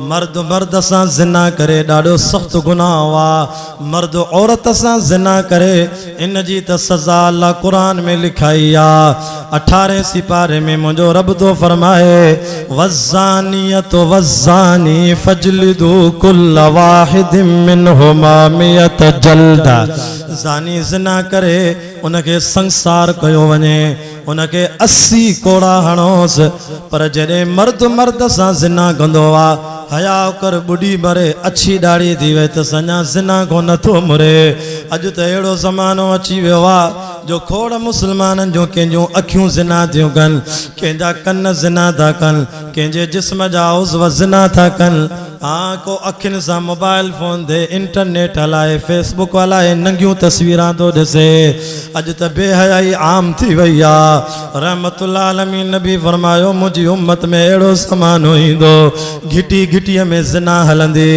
A: मर्द सां ज़िना करे ॾाढो सख़्तु गुनाह आहे मर्द औरत सां ज़िना करे इन जी त सज़ा अल्लाह क़ुरान में लिखाई आहे 18 सिपारे में मुंहिंजो रब थो फरमाए वज़्ज़ानियतु वज़्ज़ानी फजलिदू कुल्ल वाहिदिम मिनहुमा मियत जल्दा ज़ानी ज़िना करे उनखे संसार कयो वञे उनखे 80 कोड़ा हणोसि पर जॾहिं मर्द सां ज़िना कंदो आहे हया कर बुढ़ी मरे अच्छी दाढ़ी थी वई त सञा ज़िना को नथो मुरे अॼु त अहिड़ो ज़मानो अची वियो आहे जो खोड़ मुस्लमाननि जो कंहिंजूं अखियूं ज़िना थियूं कनि कंहिंजा कन ज़िना था कनि कंहिंजे जिस्म जा उज़्व ज़िना था कनि। हाँ को अखियुनि सां मोबाइल फ़ोन ते इंटरनेट हलाए फेसबुक हलाए नंगियूं तस्वीरां थो ॾिसे। अॼु त बेहयाई आम थी वई आहे। रहमतुल्लाह अलमीन नबी फरमायो मुंहिंजी उम्मत में अहिड़ो ज़मानो ईंदो घिटी घिटीअ में ज़िना हलंदी।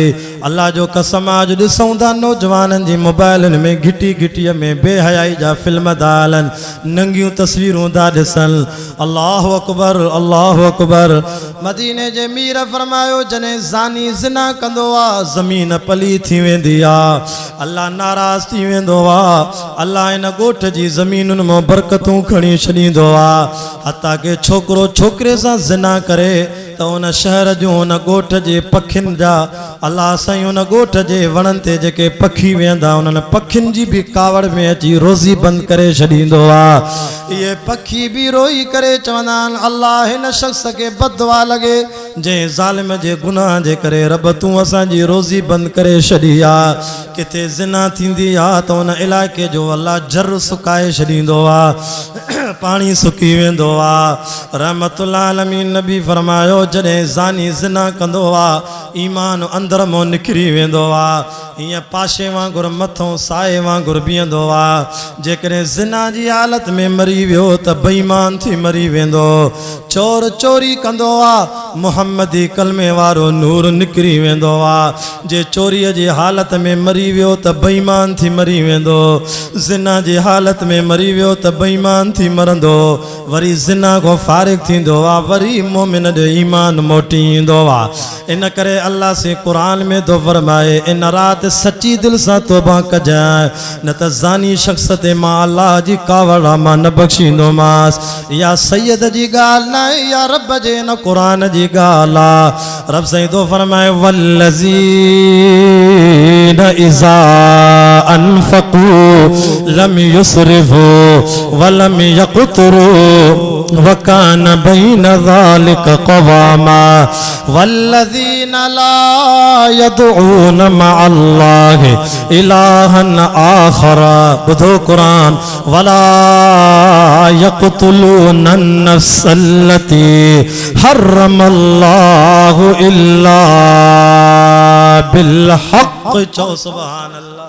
A: अल्लाह जो कसम आज ॾिसूं था नौजवाननि जी मोबाइलनि में घिटी घिटीअ में बेहयाई जा फिल्म था हलनि नंगियूं तस्वीरूं था ॾिसनि। अल्लाहु अकबर अल्लाहु अकबर। मदीने जे मीर फरमायो जॾहिं ज़ानी ज़िना कंदो आहे ज़मीन पली थी वेंदी आहे। अल्लाह नाराज़ थी वेंदो आहे। अल्लाह इन ॻोठ जी ज़मीनुनि मां बरकतूं खणी छॾींदो आहे। हता के छोकिरो छोकिरे सां ज़िना करे त उन शहर जूं उन ॻोठ जे पखियुनि जा अल्लाह साईं उन ॻोठ जे वणनि ते जेके पखी वेंदा उन्हनि पखियुनि जी बि कावड़ में अची रोज़ी बंदि करे छॾींदो आहे। इहे पखी बि रोई करे चवंदा आहिनि अल्लाह हिन शख़्स खे बददुआ लॻे जंहिं ज़ालिम जे गुनाह जे करे रब तूं असांजी रोज़ी बंदि करे छॾी आहे। किथे ज़िना थींदी आहे त उन इलाइक़े जो अल्लाह जर सुकाए छॾींदो आहे पाणी सुकी वेंदो आहे। रहमतुल्लाह अलमीन नबी फरमायो जॾहिं ज़ानी ज़िना कंदो आहे ईमान अंदर मों निकिरी वेंदो आहे। हीअं पाशे वांगुरु मथों साए वांगुरु बीहंदो आहे। जेकॾहिं ज़िना जी हालत में मरी वियो त बेईमान थी मरी वेंदो। चोर चोरी कंदो आहे मुहम्मदी कलमे वारो नूर निकिरी वेंदो आहे। जे चोरीअ जी हालत में मरी वियो त बेईमान थी मरी वेंदो। ज़िना जी हालत में मरी वियो त बेईमान थी मरंदो। वरी ज़िना को फारिग थींदो आहे वरी मोमिन जो ईमान मोटी ईंदो आहे। इन करे अल्लाह से कुरान में तो फरमाए इन रात सच्ची दिल से तौबा कजाए न त ज़ानी शख्स ते मां अल्लाह जी कावड़ मां न बख्शींदोमास। या सैयद जी गाल ना या रब जे न कुरान जी गाल आ। रब साईं तो फरमाए वल्लज़ीन इज़ा अनफ़क़ू लम युसरिफ़ू वलम यक़तरू वकान बैन ज़ालिक क़वामा वल्लज़ीन ला यदऊन मअल्लाहि इलाहन आखर। बुधो कुरान वला यक़तुलून नफ्स अल्लती हर्रमल्लाहु इल्ला बिल हक़। चो सुभान अल्लाह।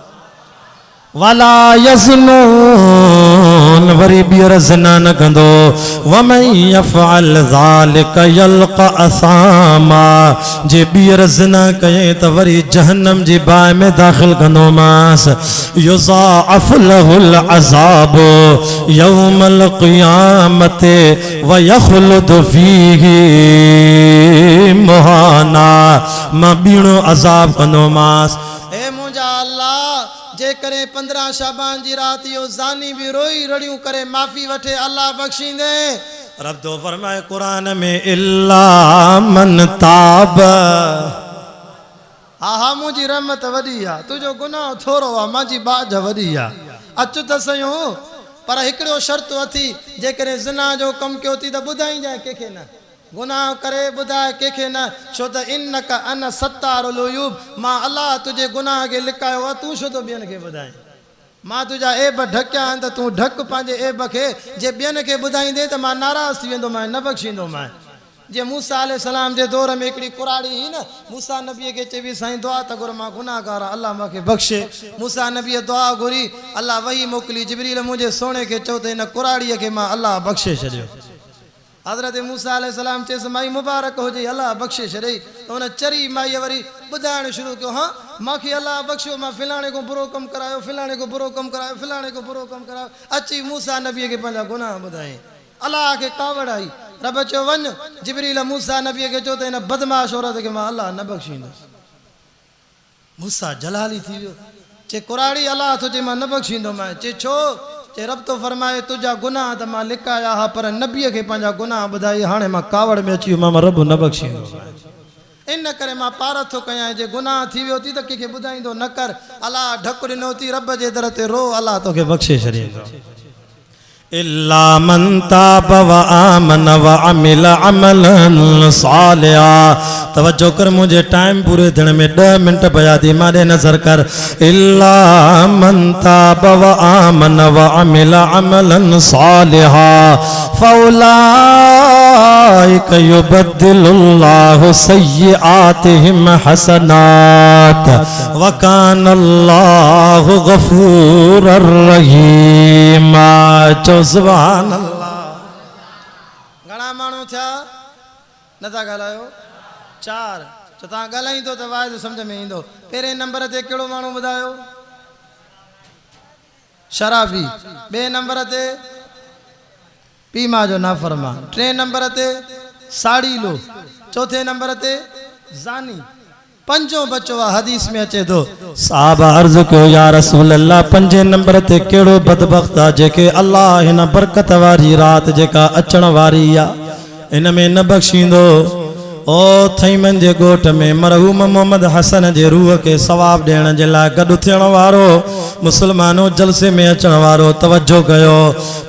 A: वला यज़नून वरी ॿीहर ज़िना न कंदो। वमन यफ़अल ज़ालिक यल्क़ा असामा जे ॿीहर ज़िना कयईं त वरी जहन्नम जी बाहि में दाख़िल कंदोमास। युज़ाअफ़ लहुल अज़ाबु यौमल क़ियामति व यख़्लुद फ़ीही मुहाना। मां ॿीणो अज़ाब कंदोमास। ए मुंहिंजा अल्लाह जे करे 15 शाबान जी रात यो ज़ानी भी रोई रड़ियों करे माफ़ी वठे अल्लाह बख्शींदे। रब तो फरमाए कुरान में इल्ला मन ताब। हा मुझी रहमत वडी आ तुझो गुनाह थोरो आ मांजी बाज वडी आ। अच त सयो पर हिकड़ो शर्त अथी जे करे ज़िना जो कम कयो थी त बुधाई जाए केखे न गुनाह करे बुधाए केखे न। छो त इन्नका अन सत्तारुल उयूब मां अल्लाह तुझे गुनाह के लिकायो आ तू छो तो बियन के बुधाए। मां तुझा ऐब ढकिया आहिनि त तू ढक पंहिंजे ऐब खे जे बियन के बुधाईंदे त मां नाराज़ थी वेंदो मां न बख्शींदो मां। जे मूसा अलैहि सलाम जे दौर में हिकड़ी कुराड़ी ही न मूसा नबी के चवी साईं दुआ त गुर मां गुनाहगार अल्लाह मूंखे बख्शे। मूसा नबी दुआ घुरी अल्लाह वही मोकली जिब्रील मुझे सोने के चो त इन कुराड़ीअ के मां अल्लाह बख्शे छॾियो। हज़रत मूसा अलैहि सलाम चेस माई मुबारक हो जी अल्लाह बख्शे छॾई त उन चरी माई वरी बुधाइण शुरू कयो। हाँ मांखे अल्लाह बख्शो मां फिलाणे को बुरो कम करायो फिलाणे को बुरो कम करायो फिलाणे को बुरो कम करायो। अची मूसा नबी के पंहिंजा गुनाह ॿुधाई अल्लाह के कावड़ आई। रब चयो वञ जिब्रील मूसा नबी के चो त इन बदमाश औरत के मां अल्लाह न बख्शींदुसि। मूसा जलाली थी वियो चे कुराड़ी अल्लाह तुझे मां न बख्शींदो मां। चे छो चे रब तो फरमाए तुझा गुनाह त मां लिकाया हा पर नबीअ खे पंहिंजा गुनाह ॿुधाई हाणे मां कावड़ में अची मां रब न बख्शींदो। इन करे मां पार थो कयां जे गुनाह थी वियो थी त कंहिंखे ॿुधाईंदो न कर। अल्लाह ढक ॾिनो थी रब जे दर ते रो अल्लाह तोखे बख्शे छॾींदो। इल्ला मन ताब व आमन व अमिल अमलन सालिहा। तवज्जो कर, मुझे टाइम पूरे दिन में 10 मिनट बया थी, मारे नजर कर। इल्ला मन ताब व आमन व अमिल अमलन सालिहा फौलाइक युबद्दिलुल्लाहु सय्यिआतिहिम हसनात व कानल्लाहु गफूरर रहीम। सुभान अल्लाह। घणा माण्हू थिया नथा ॻाल्हायो? 4। तो तव्हां ॻाल्हाईंदो त वाइदो सम्झ में ईंदो। पहिरें नंबर ते कहिड़ो माण्हू ॿुधायो? शराबी। ॿिए नंबर ते पीमा जो नाफरमान। 3 नंबर ते साड़ीलो। 4थे नंबर ते ज़ानी। 5 बचो आहे। हदीस में अचे थो, साहबा अर्ज़ कयो या रसूल अल्लाह 5 नंबर ते कहिड़ो बदबख्त आहे जेके अल्लाह हिन बरकत वारी रात जेका अचण वारी आहे इन में न बख्शींदो। ओ थईमन जे ॻोठ में मरहूम मोहम्मद हसन जे रूह के सवाब ॾियण जे लाइ गॾु थियण वारो मुसलमानो जलसे में अचण वारो तवज्जो कयो।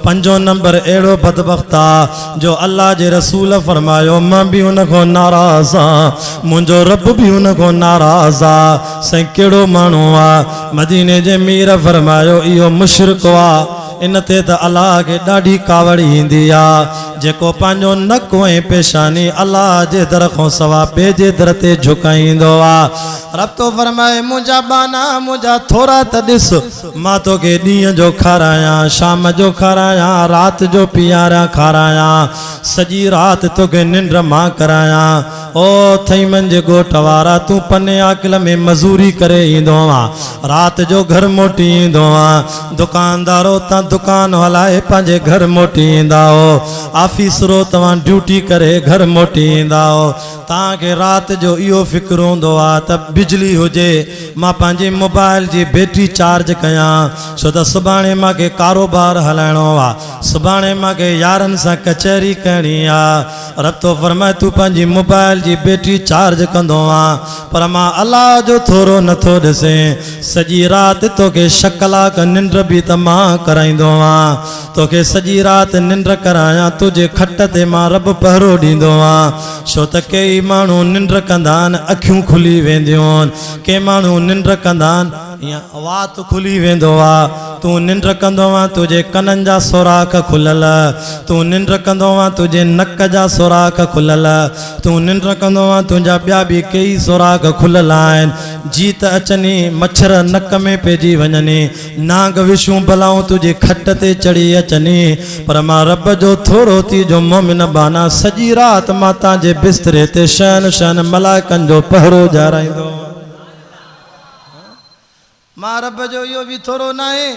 A: 5 नंबर अहिड़ो बदबख्त आहे जो अल्लाह जे रसूल फरमायो मां बि उन खां नाराज़ आहियां, मुंहिंजो रब बि उन खां नाराज़ आहे। साईं कहिड़ो माण्हू आहे? मदीने जे मीर फरमायो इहो मुशरिक आहे। इन ते त अल्लाह खे ॾाढी कावड़ी ईंदी आहे जेको पंहिंजो नक ऐं पेशानी अल्लाह जे दर खां सवा ॿिए जे दर ते झुकाईंदो आहे। रब तो फरमाए मुंहिंजा बाना मुंहिंजा थोरा त ॾिस, मां तोखे ॾींहं जो खारायां, शाम जो खारायां, राति जो पीआरियां खारायां, सॼी राति तोखे निंड मां करायां। ओ थईमन जे ॻोठ वारा तूं पने आकिल में मज़ूरी करे ईंदो आहे, राति जो घर मोटी ईंदो आहे। दुकानदारो तां दुकान हलाए पंहिंजे घर मोटी ईंदा हो। ऑफिसरो तव्हां ड्यूटी करे घर मोटी ईंदा हो। तव्हांखे राति जो इहो फ़िक्र हूंदो आहे त बिजली हुजे, मां पंहिंजे मोबाइल जी बैटरी चार्ज कयां, छो त सुभाणे मूंखे कारोबार हलाइणो आहे, सुभाणे मूंखे यारनि सां कचहरी करणी आहे। रब तो फरमाए तूं पंहिंजी मोबाइल जी बैटरी चार्ज कंदो आहे, पर मां अल्लाह जो थोरो नथो ॾिसें। सॼी राति तोखे 6 कलाक निंड बि त मां कराईंदो आहियां, तोखे सॼी राति निंड करायां, तुंहिंजे खट ते मां रब पहरो ॾींदो आहियां। छो त कई माण्हू निंड कंदा आहिनि अखियूं खुली वेंदियूं आहिनि, के माण्हू निंड कंदा आहिनि ईअं वात खुली वेंदो आहे। तूं निंड कंदो आहे तुंहिंजे कननि जा सोराख खुलियल, तूं निंड कंदो आहे तुंहिंजे नक जा सोराख खुलियल, तूं निंड कंदो आहे तुंहिंजा ॿिया बि कई सोराख खुलियल आहिनि। जीत अचनी, मच्छर नक में पइजी वञनि, नांग विछूं भलाऊं तुंहिंजे खट ते चढ़ी अचनी, पर मां रब जो थोरो थी जो मोमिन बाना सॼी राति मां तव्हांजे बिस्तरे ते शहन शहन मलाइकनि जो पहरो ॼाराईंदो। मां रब जो इहो बि थोरो न आहे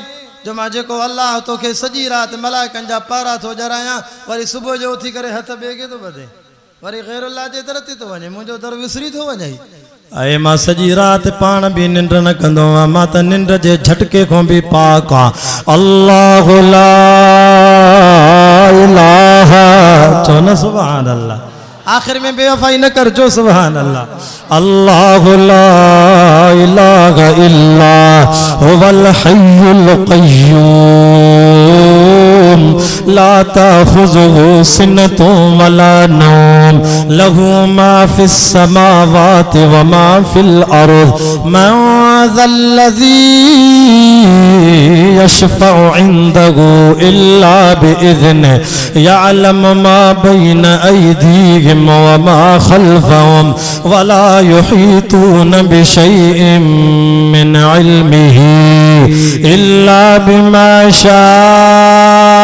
A: जो मां जेको अल्लाह तोखे सॼी राति मलाइकनि जा पारा थो ॼरायां, वरी सुबुह जो उथी करे हथ ॿिए खे थो वधे, वरी ग़ैर अल्लाह जे दर ते थो वञे, मुंहिंजो दर विसरी थो वञे। ऐं मां सॼी राति पाण बि निंड न कंदो आहियां, मां त निंड जे झटके खां बि पाक आहियां। अल्लाहु ला इलाहा, चओ न सुभान अल्लाह। आखिर में बेवफाई न कर, जो सुभान अल्लाह। अल्लाहु ला इलाहा इल्ला हुवल हय्युल क़य्यूम ला ताखुज़ुहु सिनतुन वला नौम लहू मा फिस समावाति व मा फिल अर्ज़ मन ज़ल्लज़ी यशफ़अु इंदहु इल्ला बिइज़्निहि यअलमु मा बैन अयदीहिम व मा खल्फ़हुम वला युहीतून बिशैइन मिन इल्मिही इल्ला बिमा शाअ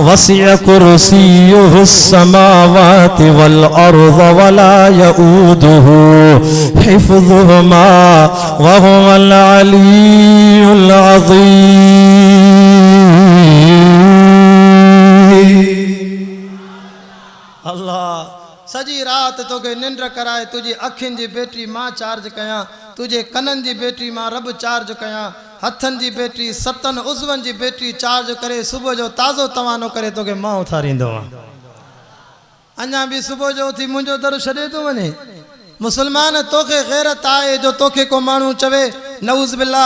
A: वसिअ कुर्सियुहु अस्समावाति वल अर्ज़ वला यऊदुहु हिफ़्ज़ुहुमा व हुवल अलियुल अज़ीम। अल्लाह सॼी राति तोखे निंड कराए, तुंहिंजी अखियुनि जी बैटरी मां चार्ज कयां, तुंहिंजे कननि जी बैटरी मां रब चार्ज कयां, हथनि जी बैटरी 7 उज़वनि जी बैटरी चार्ज करे सुबुह जो ताज़ो तवानो करे तोखे मां उथारींदो आहियां। अञा बि सुबुह जो उथी मुंहिंजो दर छॾे थो वञे। मुसलमान तोखे गैरत आहे जो तोखे को माण्हू चवे नऊज़ बिल्ला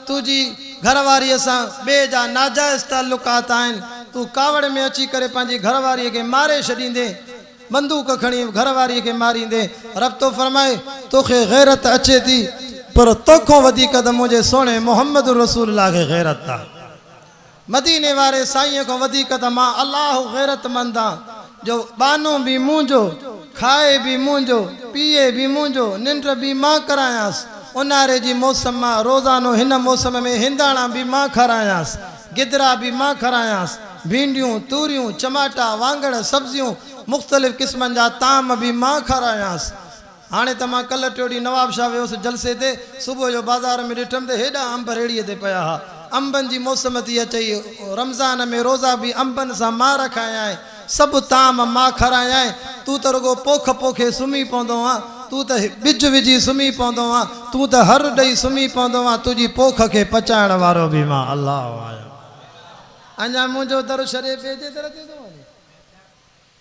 A: तुझी घरवारी सां बे जा नाजायज़ ताल्लुकात आहिनि, तू कावड़ में अची करे पंहिंजी घरवारी के मारे छॾींदे, बंदूक खणी घरवारी के मारींदे। रब तो फरमाए तोखे गैरत अचे थी, पर तोखों वधीक त मुंहिंजे सोने मोहम्मद रसूलुल्लाह खे गैरत आहे। मदीने वारे साईं को वधीक त मां अल्लाह गैरतमंद आं, जो बानो भी मुंहिंजो, खाए भी मुंहिंजो, पीए भी मुंहिंजो, निंड भी मां करायांसि। उन्हारे जी मौसम मां रोज़ानो हिन मौसम में हिंदाणा भी मां खारायांसि, गिदरा भी मां खारायांसि, भिंडियूं, तूरियूं, चमाटा, वांगड़, सब्जियूं, मुख़्तलिफ़ क़िस्मनि जा ताम भी मां खारायांसि। हाणे त मां कल्ह टियों ॾींहुं नवाब शाह वियोसि जलसे ते, सुबुह जो बाज़ार में ॾिठमि त हेॾा अंब रेड़ीअ ते पिया हुआ। अंबनि जी मौसम थी अचई, रमज़ान में रोज़ा भी अंबनि सां मां रखाया आहिनि, सभु ताम मां खाराया आहिनि। तू त रुगो पोख पोखे सुम्ही पवंदो आहे, तू त ॿिज विझी सुम्ही पवंदो आहे, तू त हर ॾेई सुम्ही पवंदो आहे, तुंहिंजी पोख खे पचाइण वारो बि मां अल्लाह आहियां। अञा मुंहिंजो दर शरीफ़ ॿिए जे दर ते थो वञे,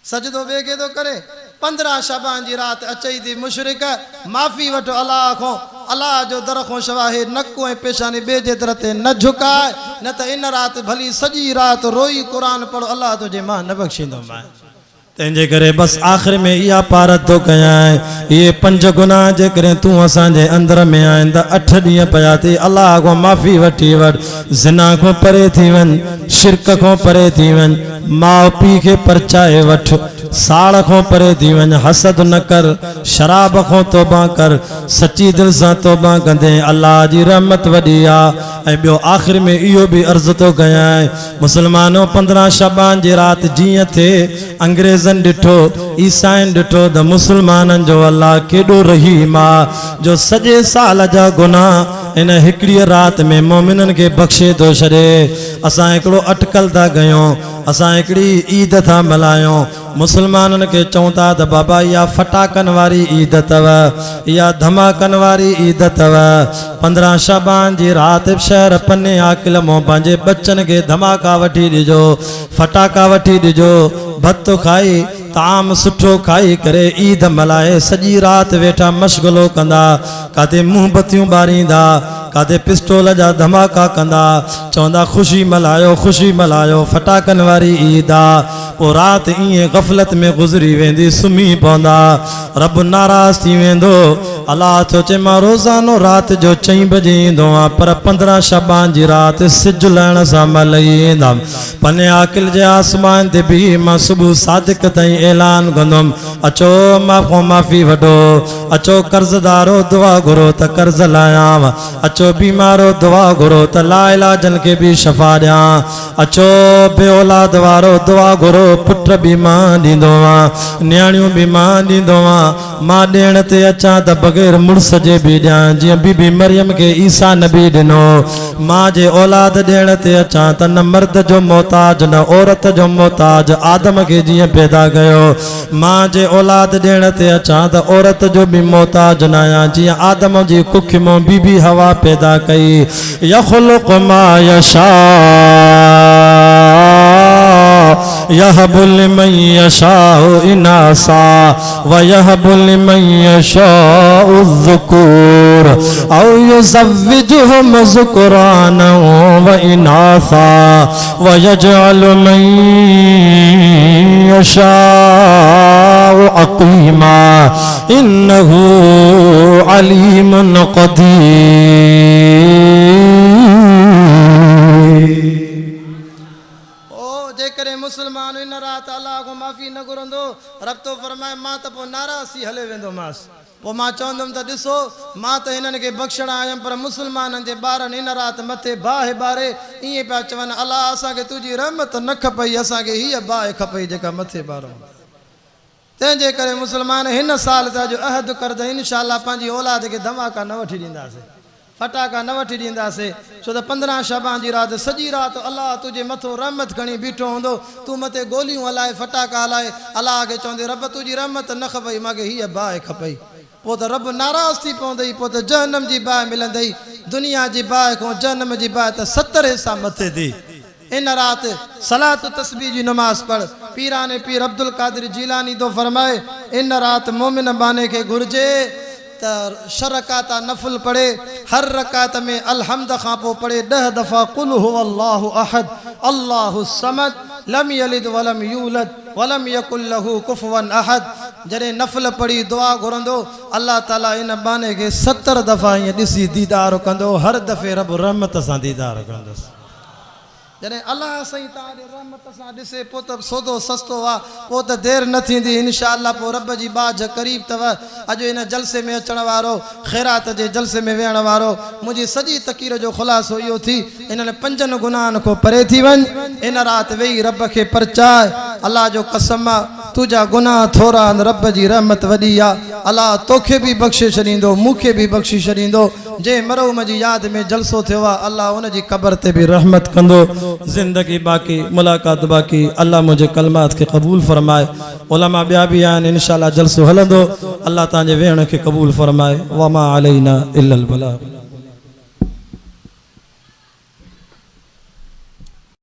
A: सजदो ॿिए खे थो करे। 15 शबान जी रात अचई थी, मुशरिक माफ़ी वठो अल्लाह खां, अल्लाह जो दर खां सवाइ नकु ऐं पेशानी ॿिए जे दर ते न झुकाए, न त इन रात भली सॼी रात रोई क़ुरान पढ़ो, अल्लाह तुझे मां न बख़्शींदो मां। तंहिंजे करे बस आख़िर में इहा पारत थो कयां, ये 5 गुनाह जे करे तूं असांजे अंदर में आहिनि त 8 ॾींहं पिया थी, अल्लाह खां माफ़ी वठी वठ, ज़िना खां परे थी वञ, शिरक खां परे थी वञ, माउ पीउ खे परचाए वठ, साड़ खां परे थी वञ, हसद न कर, शराब खां तौबा कर, सच्ची दिल सां तौबा कंदे अल्लाह जी रहमत वॾी आहे। ऐं ॿियो आख़िर में इहो बि अर्ज़ु थो कयां, मुस्लमानों 15 शबान जी रात जीअं थिए अंग्रेज़नि ॾिठो, ईसाइनि ॾिठो त मुस्लमाननि जो अल्लाह केॾो रहीम आहे, जो सॼे साल जा गुनाह इन हिकिड़ी रात में मोमिननि खे बख़्शे थो छॾे। असां हिकिड़ो अटकल था कयूं, असां हिकिड़ी ईद था मल्हायूं, मुस्लमाननि खे चऊं था त बाबा इहा फटाकनि वारी ईद अथव, इहा धमाकनि वारी ईद अथव। 15 शबान जी राति शहर पने आकिल मों पंहिंजे बच्चनि खे धमाका वठी ॾिजो, फटाका वठी ॾिजो, भत खाई ताम सुठो खाई करे ईद मल्हाए सॼी राति वेठा मशगलो कंदा, काथे मोमबतियूं ॿारींदा, काथे पिस्टोल जा धमाका कंदा, चवंदा ख़ुशी मल्हायो, फटाकनि वारी ईद आहे। पोइ राति ईअं गफ़लत में गुज़री वेंदी, सुम्ही पवंदा, रब नाराज़ थी वेंदो। अल्लाह थो चए मां रोज़ानो राति जो 4 बजे ईंदो आहियां, पर 15 शबान जी राति सिज लहण सां मां लही ईंदुमि। पने आकिल जे आसमान ते बि मां सुबुह सादिक ताईं ऐलान कंदुमि, अचो माफ़ो माफ़ी वठो, अचो कर्ज़दारो दुआ घुरो त कर्ज़ लायां, अचो बीमारो दुआ घुरो त लाइलाजन के भी शफ़ा ॾियां, अचो बे औलाद वारो दुआ घुरो पुट भी मां ॾींदो आहियां, न्याणियूं भी मां ॾींदो आहियां, मां ॾियण ते अचां त बग़ैर मुड़ुस जे भी ॾियां, जीअं बीबी मरियम के ईसा नबी ॾिनो। मां जे औलाद ॾियण ते अचां त न मर्द जो मोहताज न औरत जो मोहताज, आदम खे जीअं पैदा कयो। मां जे औलाद ॾियण ते अचां त औरत जो भी मोहताज न आहियां, जीअं आदम जी कुख मां बीबी हवा पैदा कई। यख़्लुक़ु मा यशा यहबु लिमन यशाउ इनासा व यहबु लिमन यशाउ ज़ुकूर औ युज़व्विजुहुम ज़ुकुराना व इनासा व यजअलु मन यशाउ अक़ीमा इन्नहु अलीमुन क़दीर। मुसलमान इन रात अल्लाह को माफ़ी न घुरंदो, रब तो फरमाए मां त पोइ नाराज़ थी हले वेंदोमांसि। पोइ मां चवंदुमि त ॾिसो मां त हिननि खे बख़्शण आयुमि, पर मुसलमाननि जे ॿारनि इन राति मथे बाहि ॿारे ईअं पिया चवनि, अल्लाह असांखे तुंहिंजी रहमत न खपई, असांखे हीअ बाहि खपई जेका मथे ॿारूं। तंहिंजे करे मुसलमान हिन साल त अॼु अहद कर त इंशाअल्लाह पंहिंजी औलाद खे धमाका न वठी ॾींदासीं, फटाका न वठी ॾींदासीं, छो त 15 शबान जी राति सॼी राति अल्लाह तुंहिंजे मथो रहमत खणी बीठो हूंदो, तूं मथे गोलियूं हलाए फटाका हलाए, अल्लाह खे चवंदे रब तुंहिंजी रहमत न खपई, मूंखे हीअ बाहि खपई। पोइ त रब नाराज़ थी पवंदई, पोइ त जहन्नम जी बाहि मिलंदई, दुनिया जी बाहि खां जहन्नम जी बाहि त 70 हिसा मथे थी। इन राति सलात तस्बीह जी नमाज़ पढ़। पीराने पीर अब्दुल कादिर जीलानी तो फरमाए, इन राति मोमिन बाने खे घुर्जे त शरकाता नफल पढ़े, हर रकात में अलहम्द खां पोइ पढ़े 10 दफ़ा कुल हुवल्लाहु अहद अल्लाहु समद लम यलिद वलम यूलद वलम यकुल लहू कुफुवन अहद। जॾहिं नफल पढ़ी दुआ घुरंदो अल्लाह ताला इन बाने खे 70 दफ़ा ईअं ॾिसी दीदार कंदो, हर दफ़े रब रहमत सां दीदार कंदुसि। जॾहिं अल्लाह साईं तव्हांजे रहमत सां ॾिसे पोइ त सौदो सस्तो आहे, पोइ त देरि न थींदी इंशाअल्लाह। पोइ रब जी बाज क़रीब अथव। अॼु इन जलसे में अचण वारो, ख़ैरात जे जलसे में वेहण वारो, मुंहिंजी सॼी तक़रीर जो ख़ुलासो इहो थी, इन्हनि 5 गुनाहनि खां परे थी वञ। इन राति वेही रब खे परचाए, अल्लाह जो कसम आहे तुंहिंजा गुनाह थोरा आहिनि, रब जी रहमत वॾी आहे। अल्लाह तोखे बि बख़्शे छॾींदो, मूंखे बि बख़्शी छॾींदो। जंहिं मरहूम जी यादि में जलसो थियो आहे अल्लाह उन जी क़बर ते बि रहमत कंदो। ज़िंदगी बाक़ी, मुलाक़ात बाक़ी। अल्लाह मुंहिंजे कलमात खे क़बूल फरमाए। उलमा ॿिया बि आहिनि, इंशाअल्लाह जलसो हलंदो। अल्लाह तव्हांजे वेहण खे क़बूल फरमाए। वमा अलैना इल्लल बलाग।